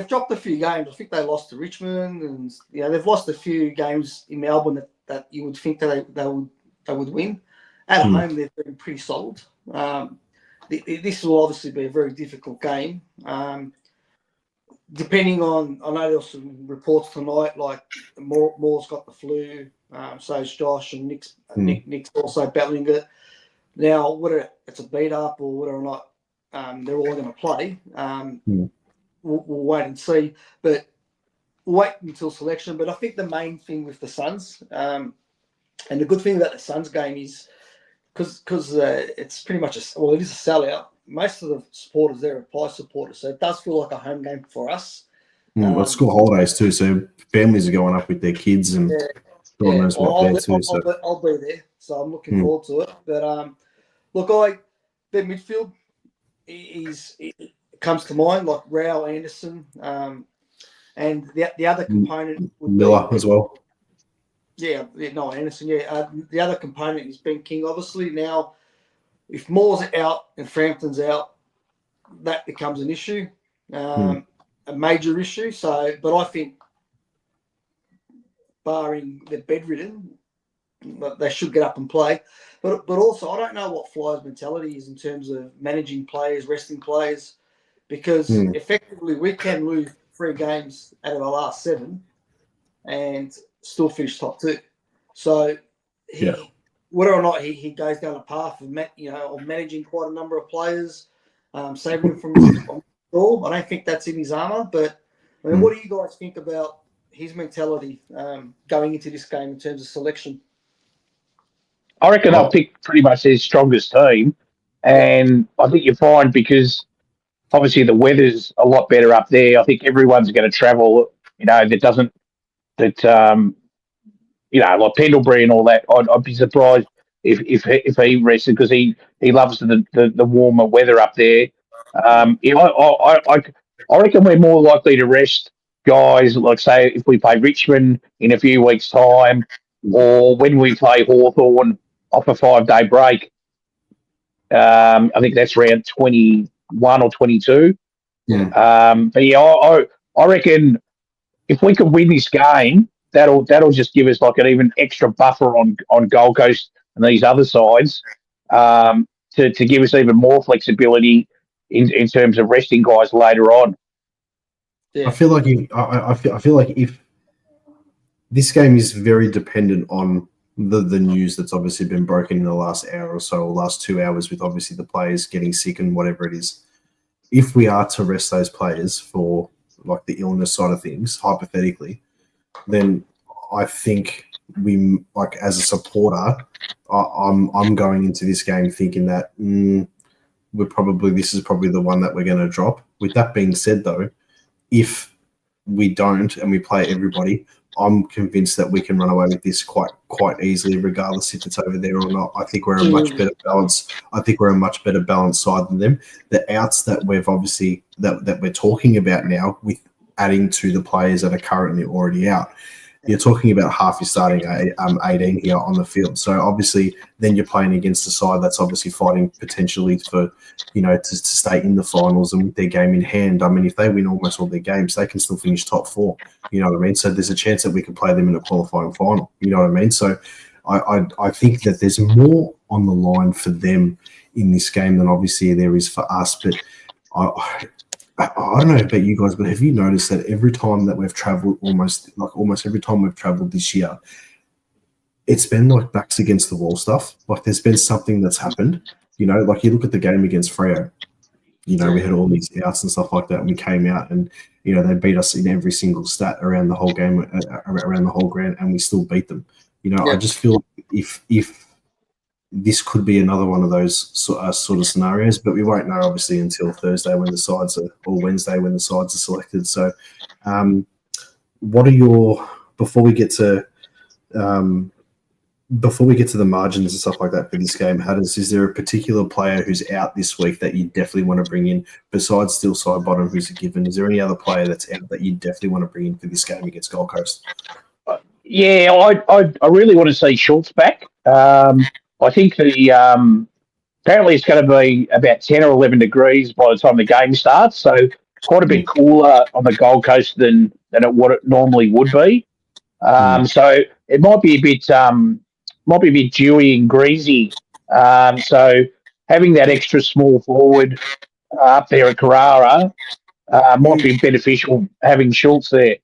dropped a few games. I think they lost to Richmond, and they've lost a few games in Melbourne that you would think that they would win. At home, they've been pretty solid. This will obviously be a very difficult game. Depending on, I know there's some reports tonight, like Moore's got the flu, so's Josh, and Nick's also battling it. Now, whether it's a beat up or whether or not they're all going to play, we'll wait and see. But we'll wait until selection. But I think the main thing with the Suns, and the good thing about the Suns game is because it's pretty much it is a sellout. Most of the supporters there are Pies supporters, so it does feel like a home game for us. Well, it's school holidays too, so families are going up with their kids and God knows what there too. I'll be there, so I'm looking forward to it. But look, their midfield it comes to mind, like Rao, Anderson, and the other component would Miller as well. Yeah, no, Anderson. Yeah, the other component is Ben King, obviously. Now, if Moore's out and Frampton's out, that becomes an issue, a major issue. So, but I think, barring they're bedridden, they should get up and play. But also, I don't know what Flyers' mentality is in terms of managing players, resting players, because effectively we can lose 3 games out of our last 7 and still finish top 2. So whether or not he goes down a path of managing quite a number of players, saving them from all, I don't think that's in his armour. But I mean, what do you guys think about his mentality going into this game in terms of selection? I reckon they'll pick pretty much their strongest team, and I think you find because obviously the weather's a lot better up there. I think everyone's going to travel. Like Pendlebury and all that. I'd be surprised if he rested because he loves the warmer weather up there. I reckon we're more likely to rest guys, like say if we play Richmond in a few weeks' time, or when we play Hawthorn off a 5-day break. I think that's round 21 or 22. But yeah, I reckon if we could win this game, that'll just give us like an even extra buffer on Gold Coast and these other sides, to give us even more flexibility in terms of resting guys later on. I feel like I feel like if this game is very dependent on the news that's obviously been broken in the last hour or so, or last 2 hours, with obviously the players getting sick and whatever it is. If we are to rest those players for like the illness side of things, hypothetically, then I think we, like as a supporter, I'm going into this game thinking that this is probably the one that we're going to drop. With that being said, though, if we don't and we play everybody, I'm convinced that we can run away with this quite easily, regardless if it's over there or not. I think we're a much better balance. I think we're a much better balanced side than them. The outs that we've obviously that we're talking about now, with adding to the players that are currently already out, you're talking about half your starting 18 here on the field. So obviously, then you're playing against a side that's obviously fighting potentially for, to stay in the finals and with their game in hand. I mean, if they win almost all their games, they can still finish top 4. You know what I mean? So there's a chance that we could play them in a qualifying final. You know what I mean? So I think that there's more on the line for them in this game than obviously there is for us. But I don't know about you guys, but have you noticed that every time that we've travelled, almost every time we've travelled this year, it's been like backs against the wall stuff. Like there's been something that's happened. Like you look at the game against Freo. We had all these outs and stuff like that, and we came out and they beat us in every single stat around the whole game, around the whole ground, and we still beat them. I just feel if this could be another one of those sort of scenarios, but we won't know obviously until Thursday when the sides are, or Wednesday when the sides are selected. So, what are your before we get to the margins and stuff like that for this game? Is there a particular player who's out this week that you definitely want to bring in besides Still Side Bottom, who's a given? Is there any other player that's out that you definitely want to bring in for this game against Gold Coast? Yeah, I really want to see Schultz back. I think apparently it's going to be about 10 or 11 degrees by the time the game starts, so quite a bit cooler on the Gold Coast than what it normally would be. So it might be a bit dewy and greasy. So having that extra small forward up there at Carrara might be beneficial, having Schultz there.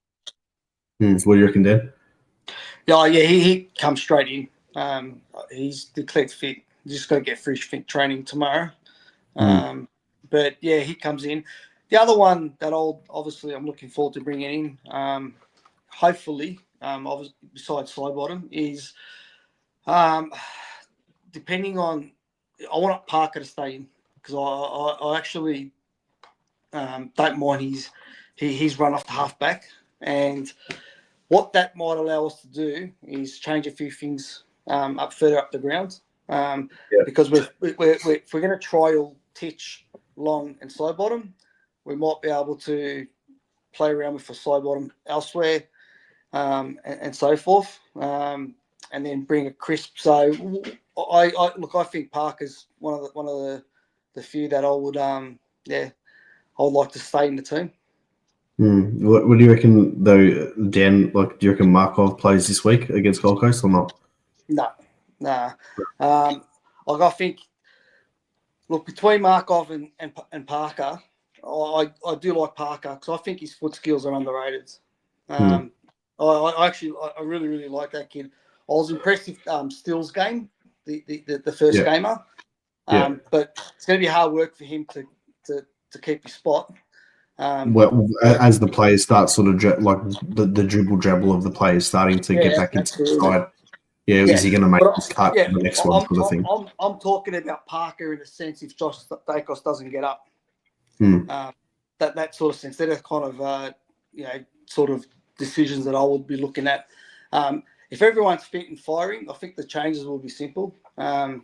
What do you reckon, Dan? Yeah, he comes straight in. He's declared fit. Just got to get fresh fit training tomorrow. But yeah, he comes in. The other one that I'm looking forward to bringing in, hopefully, obviously besides Slowbottom, is depending on. I want Parker to stay in because I actually don't mind he's run off the halfback, and what that might allow us to do is change a few things further up the ground. Because if we're going to trial Titch, Long, and Slowbottom, we might be able to play around with a Slowbottom elsewhere and so forth, and then bring a crisp. So I think Parker's one of the few that I would like to stay in the team. What do you reckon, though, Dan? Like, do you reckon Markov plays this week against Gold Coast or not? No. I think, look, between Markov and Parker, I do like Parker because I think his foot skills are underrated. I really, really like that kid. I was impressed with Still's game, the first gamer. But it's going to be hard work for him to keep his spot. As the players start sort of the dribble of the players starting to get back into the side. Is he going to make this cut for the next one sort of thing? I'm talking about Parker in a sense if Josh Dacos doesn't get up. That sort of sense. They're the kind of sort of decisions that I would be looking at. If everyone's fit and firing, I think the changes will be simple. But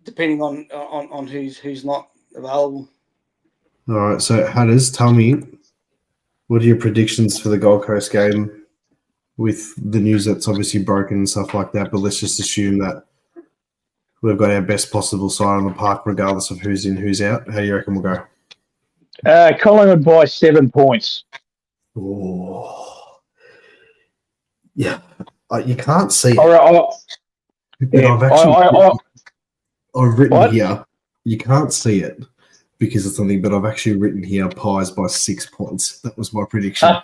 depending on who's not available. All right, so Hatters, tell me, what are your predictions for the Gold Coast game with the news that's obviously broken and stuff like that? But let's just assume that we've got our best possible side on the park, regardless of who's in, who's out. How do you reckon we'll go? Collingwood by 7 points. Oh, yeah. You can't see it. I've written here, you can't see it because of something, but I've actually written here Pies by 6 points. That was my prediction.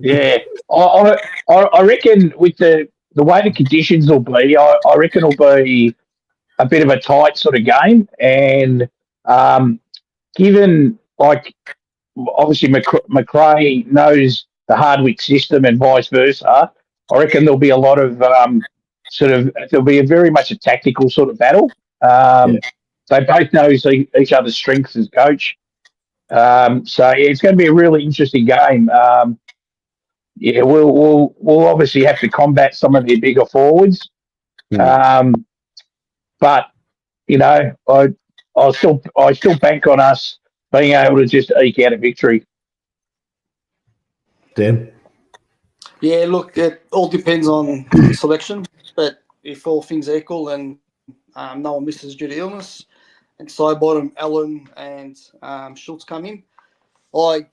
Yeah. I reckon with the way the conditions will be, I reckon it'll be a bit of a tight sort of game. And given, like, obviously McRae knows the Hardwick system and vice versa, I reckon there'll be a lot of there'll be very much a tactical sort of battle. They both know each other's strengths as coach. So it's going to be a really interesting game. We'll obviously have to combat some of their bigger forwards. But I still bank on us being able to just eke out a victory. Dan? Yeah, look, it all depends on selection, but if all things are equal and no one misses due to illness, and side bottom Allen and Schultz come in, I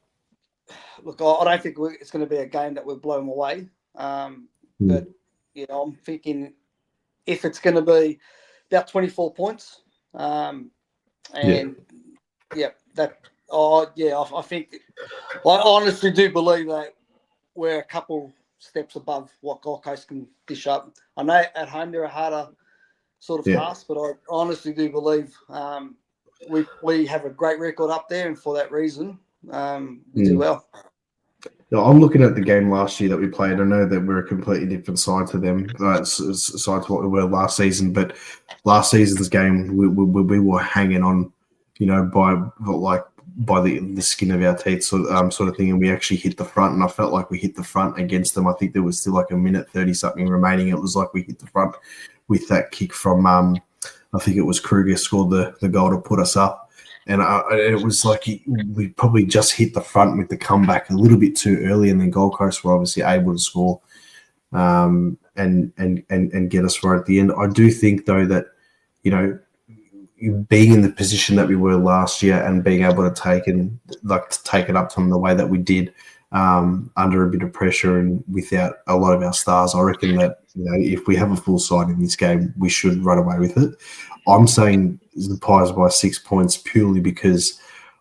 don't think it's going to be a game that we're blown away. But I'm thinking if it's going to be about 24 points, I think I honestly do believe that we're a couple steps above what Gold Coast can dish up. I know at home they're a harder sort of task, but I honestly do believe we have a great record up there, and for that reason, we do well. No, I'm looking at the game last year that we played. I know that we're a completely different side to them, side to what we were last season. But last season's game, we were hanging on, by the skin of our teeth, sort of thing, and we actually hit the front. And I felt like we hit the front against them. I think there was still like a minute 30 something remaining. It was like we hit the front with that kick from I think it was Kruger scored the goal to put us up. And it was like we probably just hit the front with the comeback a little bit too early, and then Gold Coast were obviously able to score and get us right at the end. I do think though that being in the position that we were last year and being able to take it up to them the way that we did under a bit of pressure and without a lot of our stars, I reckon that if we have a full side in this game, we should run away with it. I'm saying the Pies by 6 points purely because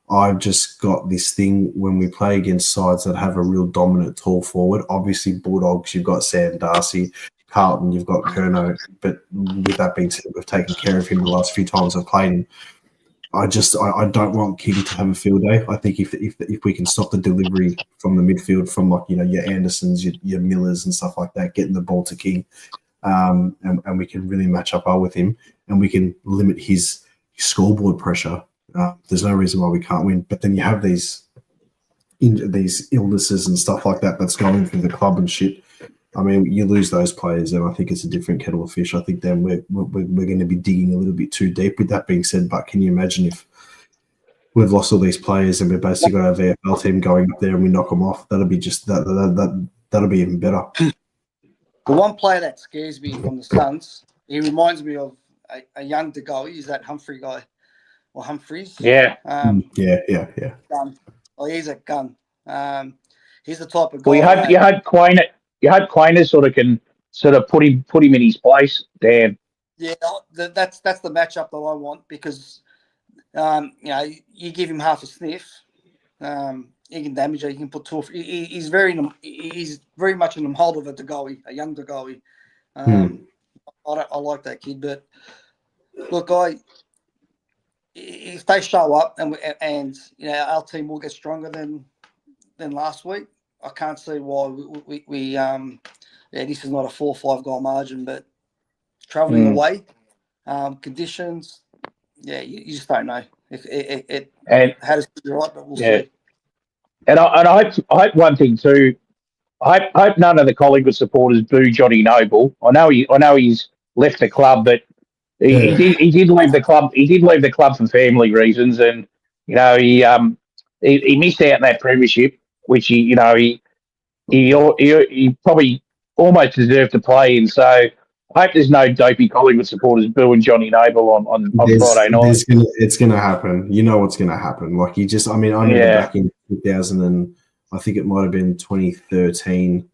I've just got this thing when we play against sides that have a real dominant tall forward. Obviously, Bulldogs, you've got Sam Darcy. Carlton, you've got Kerno. But with that being said, we've taken care of him the last few times I've played him. I don't want King to have a field day. I think if we can stop the delivery from the midfield, from your Andersons, your Millers and stuff like that, getting the ball to King, and we can really match up well with him, and we can limit his scoreboard pressure. There's no reason why we can't win. But then you have these illnesses and stuff like that that's going through the club and shit. I mean, you lose those players, and I think it's a different kettle of fish. I think then we're going to be digging a little bit too deep. With that being said, but can you imagine if we've lost all these players and we've basically got our VFL team going up there and we knock them off? That'll be just that'll be even better. The one player that scares me from the Suns, he reminds me of a young DeGoey. Is that Humphrey guy or Humphreys? Yeah. Yeah. Gun. Oh, he's a gun. He's the type of guy. Well, you hope Quainer sort of can put him in his place, Dan. Yeah, that's the matchup that I want because you give him half a sniff, he can damage it. He can put two. He's very much in the mold of a young DeGoey. I like that kid, but look, if they show up and our team will get stronger than last week, I can't see why we this is not a 4 or 5 goal margin, but travelling away, conditions, you just don't know. It how to be right, but we'll see. And I hope one thing too. I hope none of the Collingwood supporters boo Johnny Noble. I know he's left the club, but he did leave the club. He did leave the club for family reasons, and he missed out on that premiership, which he probably almost deserved to play in. So I hope there's no dopey Collingwood supporters booing Johnny Noble on Friday night. It's gonna happen. You know what's gonna happen. Like you just, I mean, I remember back in 2000 and I think it might have been 2013.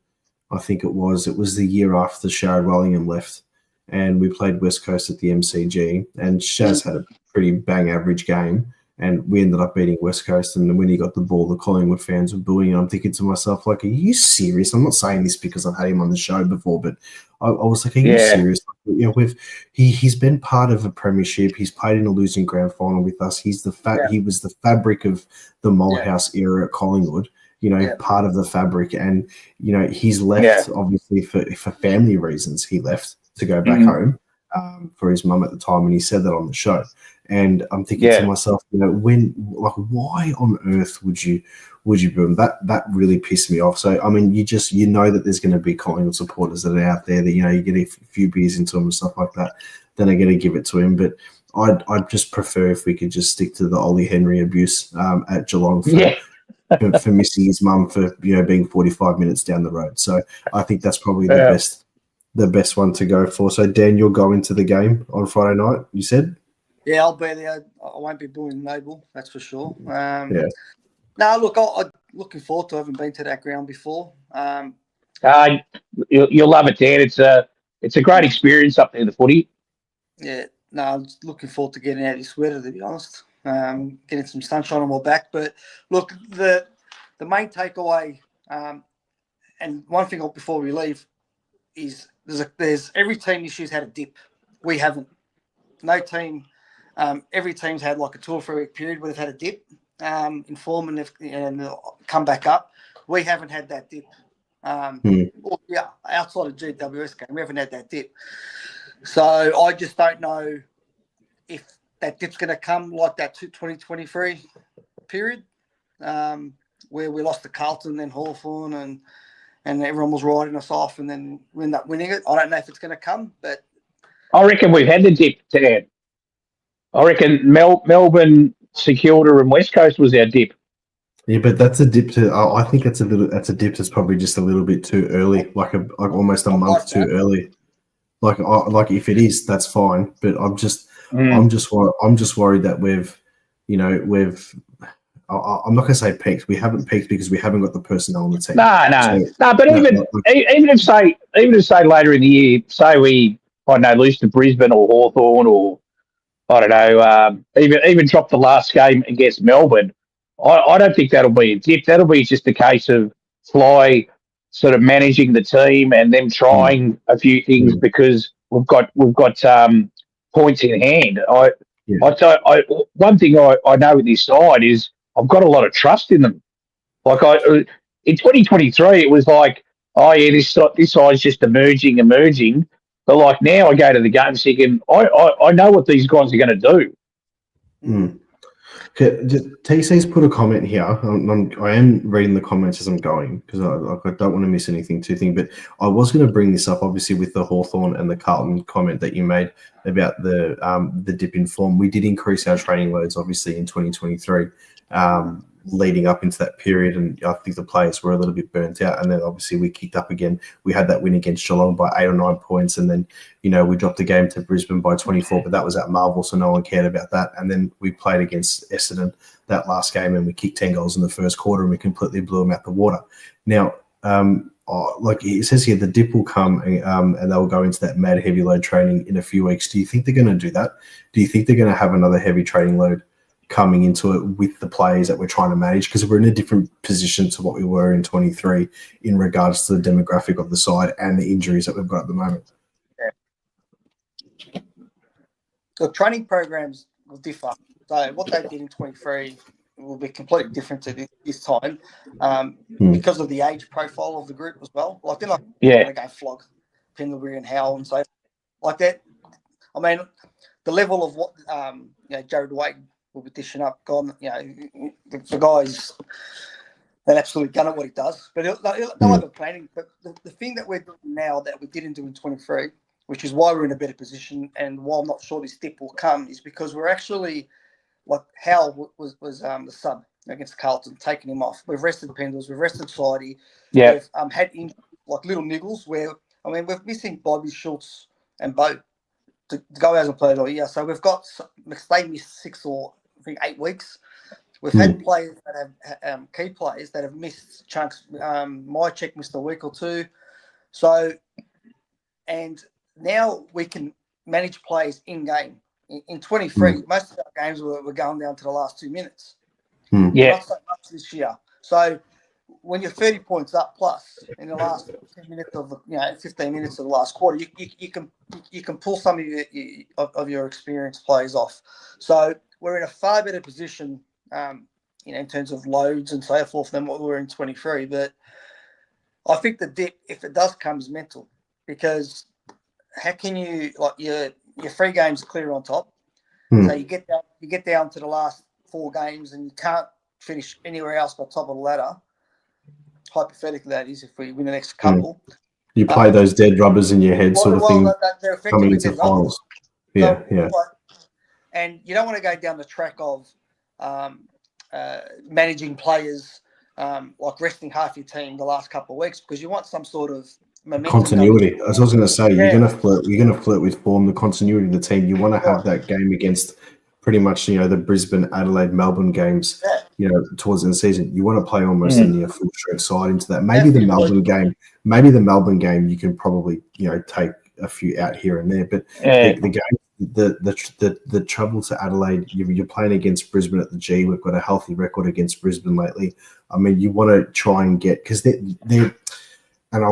I think it was the year after Sherrin Wellingham left, and we played West Coast at the MCG, and Shaz had a pretty bang average game, and we ended up beating West Coast. And when he got the ball, the Collingwood fans were booing, and I'm thinking to myself, like, are you serious? I'm not saying this because I've had him on the show before, but I was like, are you serious? You know, he's been part of a premiership. He's played in a losing grand final with us. He was the fabric of the Molehouse era at Collingwood. You know, part of the fabric, and you know, he's left obviously for family reasons. He left to go back home for his mum at the time, and he said that on the show. And I'm thinking to myself, you know, why on earth would you boo him? That really pissed me off. So I mean, you know that there's going to be Collingwood supporters that are out there that, you know, you get a few beers into them and stuff like that, then are going to give it to him. But I'd just prefer if we could just stick to the Ollie Henry abuse at Geelong for missing his mum for, you know, being 45 minutes down the road. So I think that's probably the best one to go for. So Dan, you'll go into the game on Friday night, you said? Yeah, I'll be there. I won't be booing Noble, that's for sure. No, look, I'm looking forward to having been to that ground before. You'll love it, Dan. It's a great experience up there, the footy. Yeah, no, I'm just looking forward to getting out of this weather, to be honest. Getting some sunshine on my back. But look, the main takeaway, and one thing before we leave, is there's every team this year's had a dip. We haven't. No team. Every team's had like a 2 or 3 week period where they've had a dip in form and they'll come back up. We haven't had that dip. Outside of GWS game, we haven't had that dip. So I just don't know if that dip's going to come like that 2023 period where we lost to Carlton, then Hawthorn, and everyone was riding us off, and then we end up winning it. I don't know if it's going to come, but I reckon we've had the dip, Dan. I reckon Melbourne, St Kilda, and West Coast was our dip. Yeah, but that's a dip I think that's a dip that's probably just a little bit too early, like almost a month too early. Like if it is, that's fine. But I'm just worried that I'm not going to say peaked. We haven't peaked because we haven't got the personnel on the team. But even if say later in the year, say we lose to Brisbane or Hawthorn, or I don't know, even drop the last game against Melbourne, I don't think that'll be a dip. That'll be just a case of Fly sort of managing the team and them trying a few things because we've got points in hand. One thing I know with this side is I've got a lot of trust in them. Like in 2023, it was like, oh yeah, this side's just emerging. But like now, I go to the game thinking, I know what these guys are going to do. Okay, TC's put a comment here. I am reading the comments as I'm going because I don't want to miss anything but I was going to bring this up obviously with the Hawthorn and the Carlton comment that you made about the dip in form. We did increase our training loads obviously in 2023 leading up into that period, and I think the players were a little bit burnt out, and then obviously we kicked up again. We had that win against Geelong by 8 or 9 points, and then we dropped the game to Brisbane by 24, but that was at Marvel, so no one cared about that. And then we played against Essendon that last game, and we kicked 10 goals in the first quarter, and we completely blew them out the water. Now, like it says here, the dip will come and they'll go into that mad heavy load training in a few weeks. Do you think they're going to do that? Do you think they're going to have another heavy training load coming into it with the players that we're trying to manage? Because we're in a different position to what we were in 23 in regards to the demographic of the side and the injuries that we've got at the moment. Yeah. The training programs will differ. So what they did in 23 will be completely different to this time because of the age profile of the group as well. Like they're not going to go flog Pendlebury and Howell and so like that. I mean, the level of what Jared Wade will be dishing up. God, the guy's an absolute gun at what he does. But they'll have a planning. But the thing that we're doing now that we didn't do in 23, which is why we're in a better position, and why I'm not sure this dip will come, is because we're actually like Hal was the sub against Carlton, taking him off. We've rested Pendles, we've rested Sidey. Yeah. We've had like little niggles where we're missing Bobby Schultz and Bo to go out and play all year. So we've got they missed 6 or I think 8 weeks. We've had players that have key players that have missed chunks. My check missed a week or 2. So, and now we can manage players in game. In 23, most of our games were going down to the last 2 minutes. Yeah. Not so much this year. So when you're 30 points up plus in the last 10 minutes of 15 minutes of the last quarter, you can pull some of your experienced players off. So we're in a far better position, in terms of loads and so forth than what we were in 23. But I think the dip, if it does come, is mental, because how can you your 3 games clear on top? So you get down to the last 4 games and you can't finish anywhere else but top of the ladder. Hypothetically, that is, if we win the next couple. You play those dead rubbers in your head, sort of thing, they're coming effectively into dead finals. rubbers. Yeah. And you don't want to go down the track of managing players, like resting half your team the last couple of weeks, because you want some sort of momentum. Continuity. As I was going to say, you're going to flirt with form, the continuity of the team. You want to have that game against pretty much, the Brisbane, Adelaide, Melbourne games, towards the end of the season. You want to play almost in your full strength side into that. Maybe the Melbourne game, you can probably, take a few out here and there. But the game, the travel to Adelaide, you're playing against Brisbane at the G. We've got a healthy record against Brisbane lately. I mean, you want to try and get, because they're and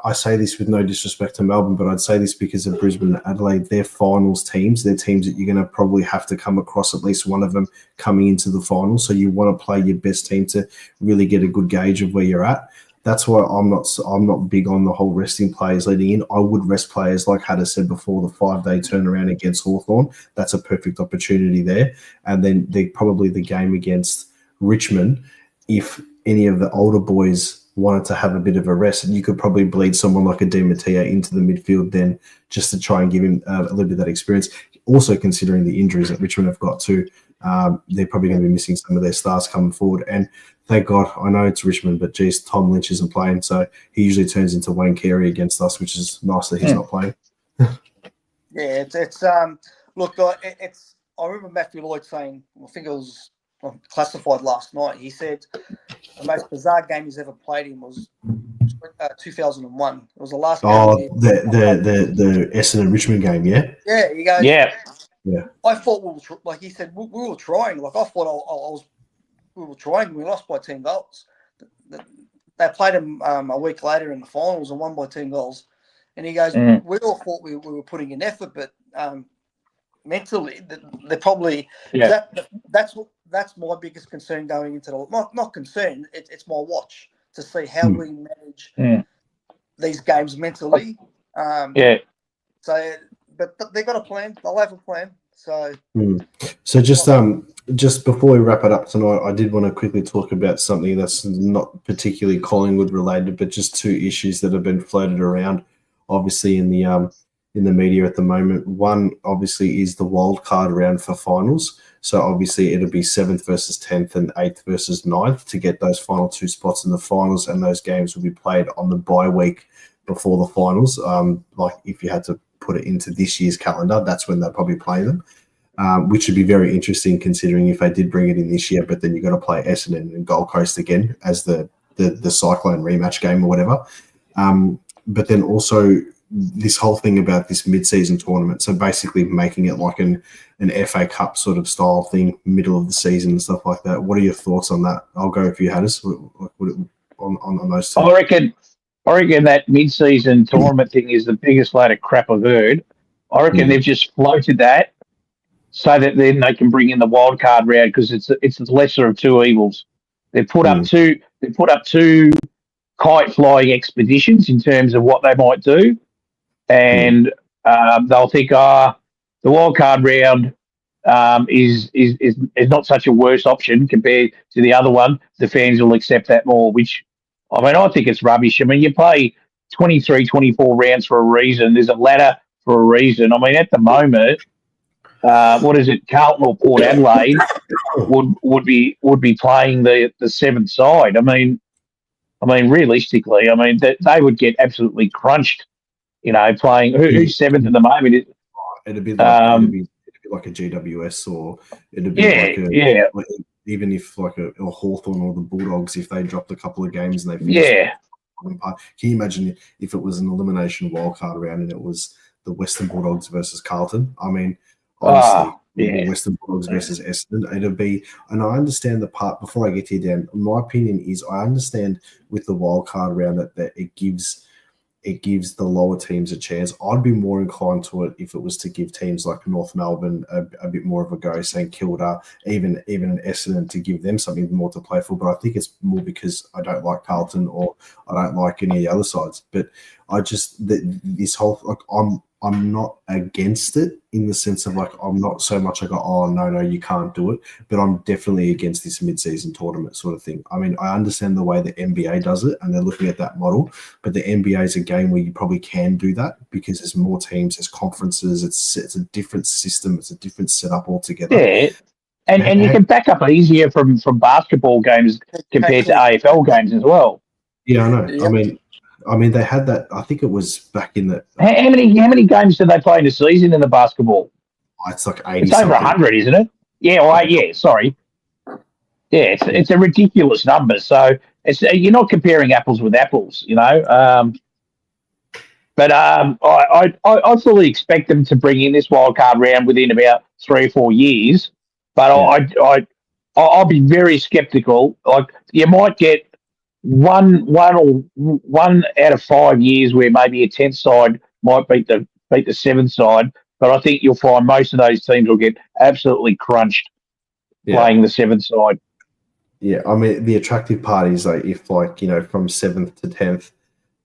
I say this with no disrespect to Melbourne, but I'd say this because of Brisbane and Adelaide. They're finals teams. They're teams that you're going to probably have to come across at least one of them coming into the finals. So you want to play your best team to really get a good gauge of where you're at. That's why I'm not big on the whole resting players leading in. I would rest players, like Hadda said before, the 5-day turnaround against Hawthorn. That's a perfect opportunity there. And then probably the game against Richmond, if any of the older boys wanted to have a bit of a rest, and you could probably bleed someone like a Di Matteo into the midfield then, just to try and give him a little bit of that experience. Also considering the injuries that Richmond have got too, they're probably going to be missing some of their stars coming forward. And thank God, I know it's Richmond, but geez, Tom Lynch isn't playing, so he usually turns into Wayne Carey against us, which is nice that he's not playing. Look, I remember Matthew Lloyd saying, I think it was classified last night. He said the most bizarre game he's ever played in was 2001. It was the last game. The Essendon Richmond game, yeah? Yeah, he goes, yeah. I thought like he said, we were trying. Like I thought we were trying. We lost by 10 goals. They played them a week later in the finals and won by 10 goals. And he goes, we all thought we were putting in effort, but mentally, they're probably that's my biggest concern going into the not concern. It's my watch to see how we manage these games mentally. So, but they've got a plan. They'll have a plan. So, just before we wrap it up tonight, I did want to quickly talk about something that's not particularly Collingwood related, but just 2 issues that have been floated around, obviously in the media at the moment. One, obviously, is the wild card round for finals. So obviously it'll be 7th versus 10th and 8th versus 9th to get those final 2 spots in the finals, and those games will be played on the bye week before the finals. Like if you had to put it into this year's calendar, that's when they'll probably play them, which would be very interesting considering if they did bring it in this year, but then you've got to play Essendon and Gold Coast again as the Cyclone rematch game or whatever. But then also this whole thing about this mid-season tournament, so basically making it like an FA Cup sort of style thing, middle of the season and stuff like that. What are your thoughts on that? I'll go if you had us on those 2. I reckon that mid-season tournament thing is the biggest load of crap I've heard. I reckon they've just floated that so that then they can bring in the wild card round, because it's the lesser of 2 evils. They put up two kite flying expeditions in terms of what they might do. And they'll think, the wild card round is not such a worse option compared to the other one. The fans will accept that more, which, I mean, I think it's rubbish. I mean, you play 23, 24 rounds for a reason. There's a ladder for a reason. I mean, at the moment, what is it, Carlton or Port Adelaide would be playing the 7th side. I mean, realistically, they would get absolutely crunched playing who's seventh at the moment. It'd be like a GWS, or it'd be like even if like a Hawthorn or the Bulldogs, if they dropped a couple of games and they finished. Can you imagine if it was an elimination wildcard round and it was the Western Bulldogs versus Carlton? I mean, honestly, Western Bulldogs versus Essendon, it'd be. And I understand the part before I get here, Dan. My opinion is I understand with the wildcard round that it gives the lower teams a chance. I'd be more inclined to it if it was to give teams like North Melbourne a bit more of a go, St Kilda, even an Essendon, to give them something more to play for. But I think it's more because I don't like Carlton or I don't like any of the other sides. But I just this whole I'm not against it in the sense of like I'm not so much like no you can't do it, but I'm definitely against this mid-season tournament sort of thing. I mean, I understand the way the NBA does it and they're looking at that model, but the NBA is a game where you probably can do that because there's more teams, there's conferences, it's a different system, it's a different setup altogether. Yeah, and you can back up easier from basketball games compared to AFL games as well. Yeah, I know. Yep. I mean, they had that. I think it was back in the. How many games did they play in a season in the basketball? It's like 80. It's over 100, isn't it? Yeah. Well, yeah. Sorry. Yeah, it's a ridiculous number. So you're not comparing apples with apples, But I fully expect them to bring in this wild card round within about 3 or 4 years. But I'll be very sceptical. Like you might get one out of 5 years where maybe a 10th side might beat the 7th side, but I think you'll find most of those teams will get absolutely crunched playing the 7th side. Yeah, I mean the attractive part is like if from 7th to 10th,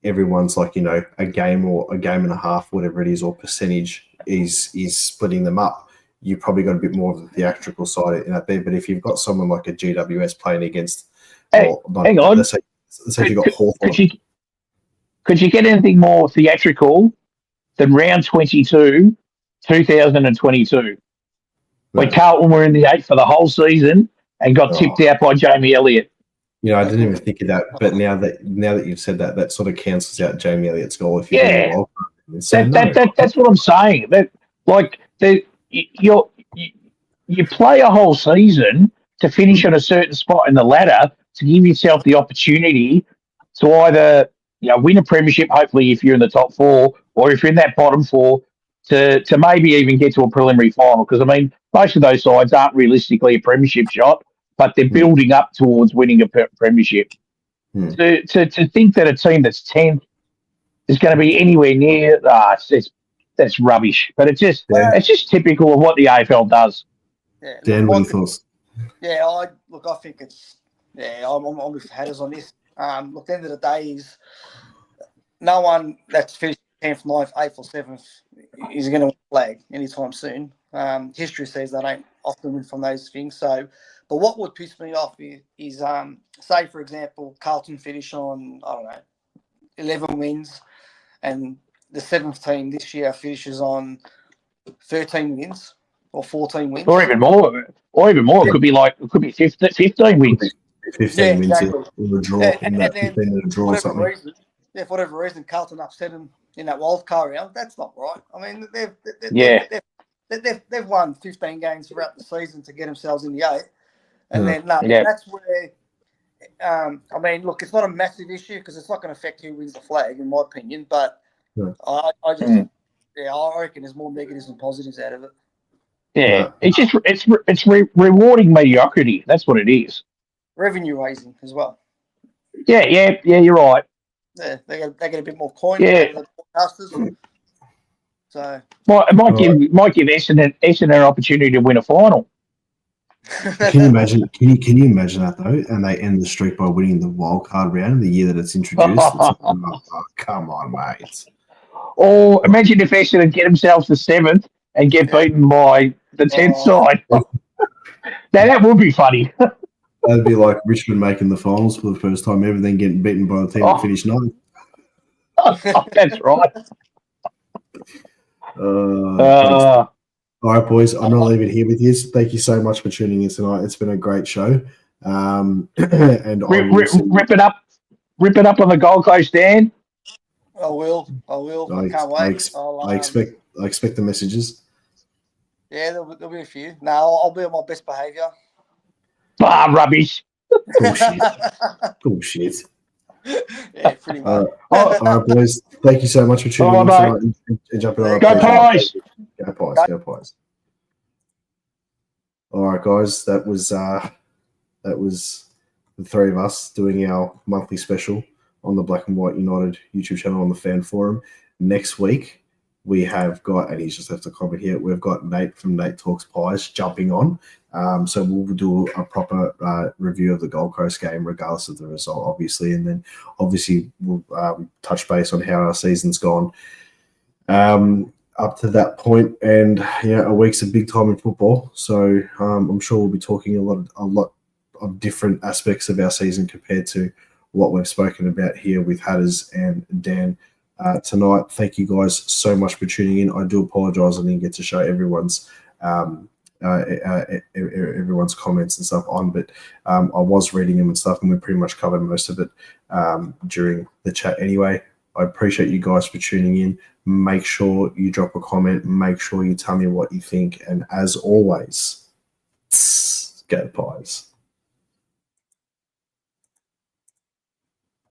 everyone's like a game or a game and a half, whatever it is, or percentage is splitting them up. You've probably got a bit more of the theatrical side in that there. But if you've got someone like a GWS playing against. Hang on. Let's say you got Hawthorn. Could you get anything more theatrical than round 22, 2022, when Carlton were in the 8 for the whole season and got tipped out by Jamie Elliott? I didn't even think of that. But now that you've said that, that sort of cancels out Jamie Elliott's goal. If that's what I'm saying. You play a whole season to finish on a certain spot in the ladder to give yourself the opportunity to either win a premiership, hopefully if you're in the top 4, or if you're in that bottom 4, to maybe even get to a preliminary final. Because, I mean, most of those sides aren't realistically a premiership shot, but they're building up towards winning a premiership. To think that a team that's 10th is going to be anywhere near, that's rubbish. But it's just typical of what the AFL does. Yeah, Dan, what are your thoughts? Yeah, I think it's I'm with Hatters on this. Look, at the end of the day is no one that's finished 10th, 9th, 8th, or 7th is going to win a flag anytime soon. History says they don't often win from those things. So, but what would piss me off is say, for example, Carlton finish on, 11 wins, and the 7th team this year finishes on 13 wins or 14 wins. Or even more. It could be 15 wins. 15 wins or a draw. And then a draw or something. For whatever reason, Carlton upset them in that wild card round. That's not right. I mean, they've won 15 games throughout the season to get themselves in the 8. And that's where, I mean, look, it's not a massive issue because it's not going to affect who wins the flag, in my opinion. But I reckon there's more negatives than positives out of it. Yeah, it's rewarding mediocrity. That's what it is. Revenue raising as well. Yeah, you're right. Yeah, they get a bit more coin. Yeah. The broadcasters. So it might give Essendon an opportunity to win a final. Can you imagine? Can you imagine that though? And they end the streak by winning the wild card round the year that it's introduced. Come on, mate. Or imagine if Essendon get themselves the 7th and get beaten by the 10th side. Now that would be funny. That'd be like Richmond making the finals for the first time ever, then getting beaten by the team that finished 9th. That's right. All right, boys. I'm not leaving here with you. Thank you so much for tuning in tonight. It's been a great show. And rip it up on the Gold Coast, Dan. I will. I can't I, wait. I expect the messages. Yeah, there'll be a few. No, I'll be on my best behaviour. Rubbish. Bullshit. Bullshit. Yeah, pretty much. All right, boys. Thank you so much for tuning in tonight and jumping on. Go Pies. Go Pies. Go Pies. All right, guys. That was the three of us doing our monthly special on the Black and White United YouTube channel on the Fan Forum. Next week, we have got, and he's just left a comment here, we've got Nate from Nate Talks Pies jumping on. So we'll do a proper review of the Gold Coast game, regardless of the result, obviously. And then, obviously, we'll touch base on how our season's gone up to that point. And, a week's a big time in football. So I'm sure we'll be talking a lot of different aspects of our season compared to what we've spoken about here with Hatters and Dan tonight. Thank you guys so much for tuning in. I do apologise I didn't get to show everyone's comments and stuff on, but I was reading them and stuff, and we pretty much covered most of it during the chat anyway. I appreciate you guys for tuning in. Make sure you drop a comment. Make sure you tell me what you think. And as always, go Pies.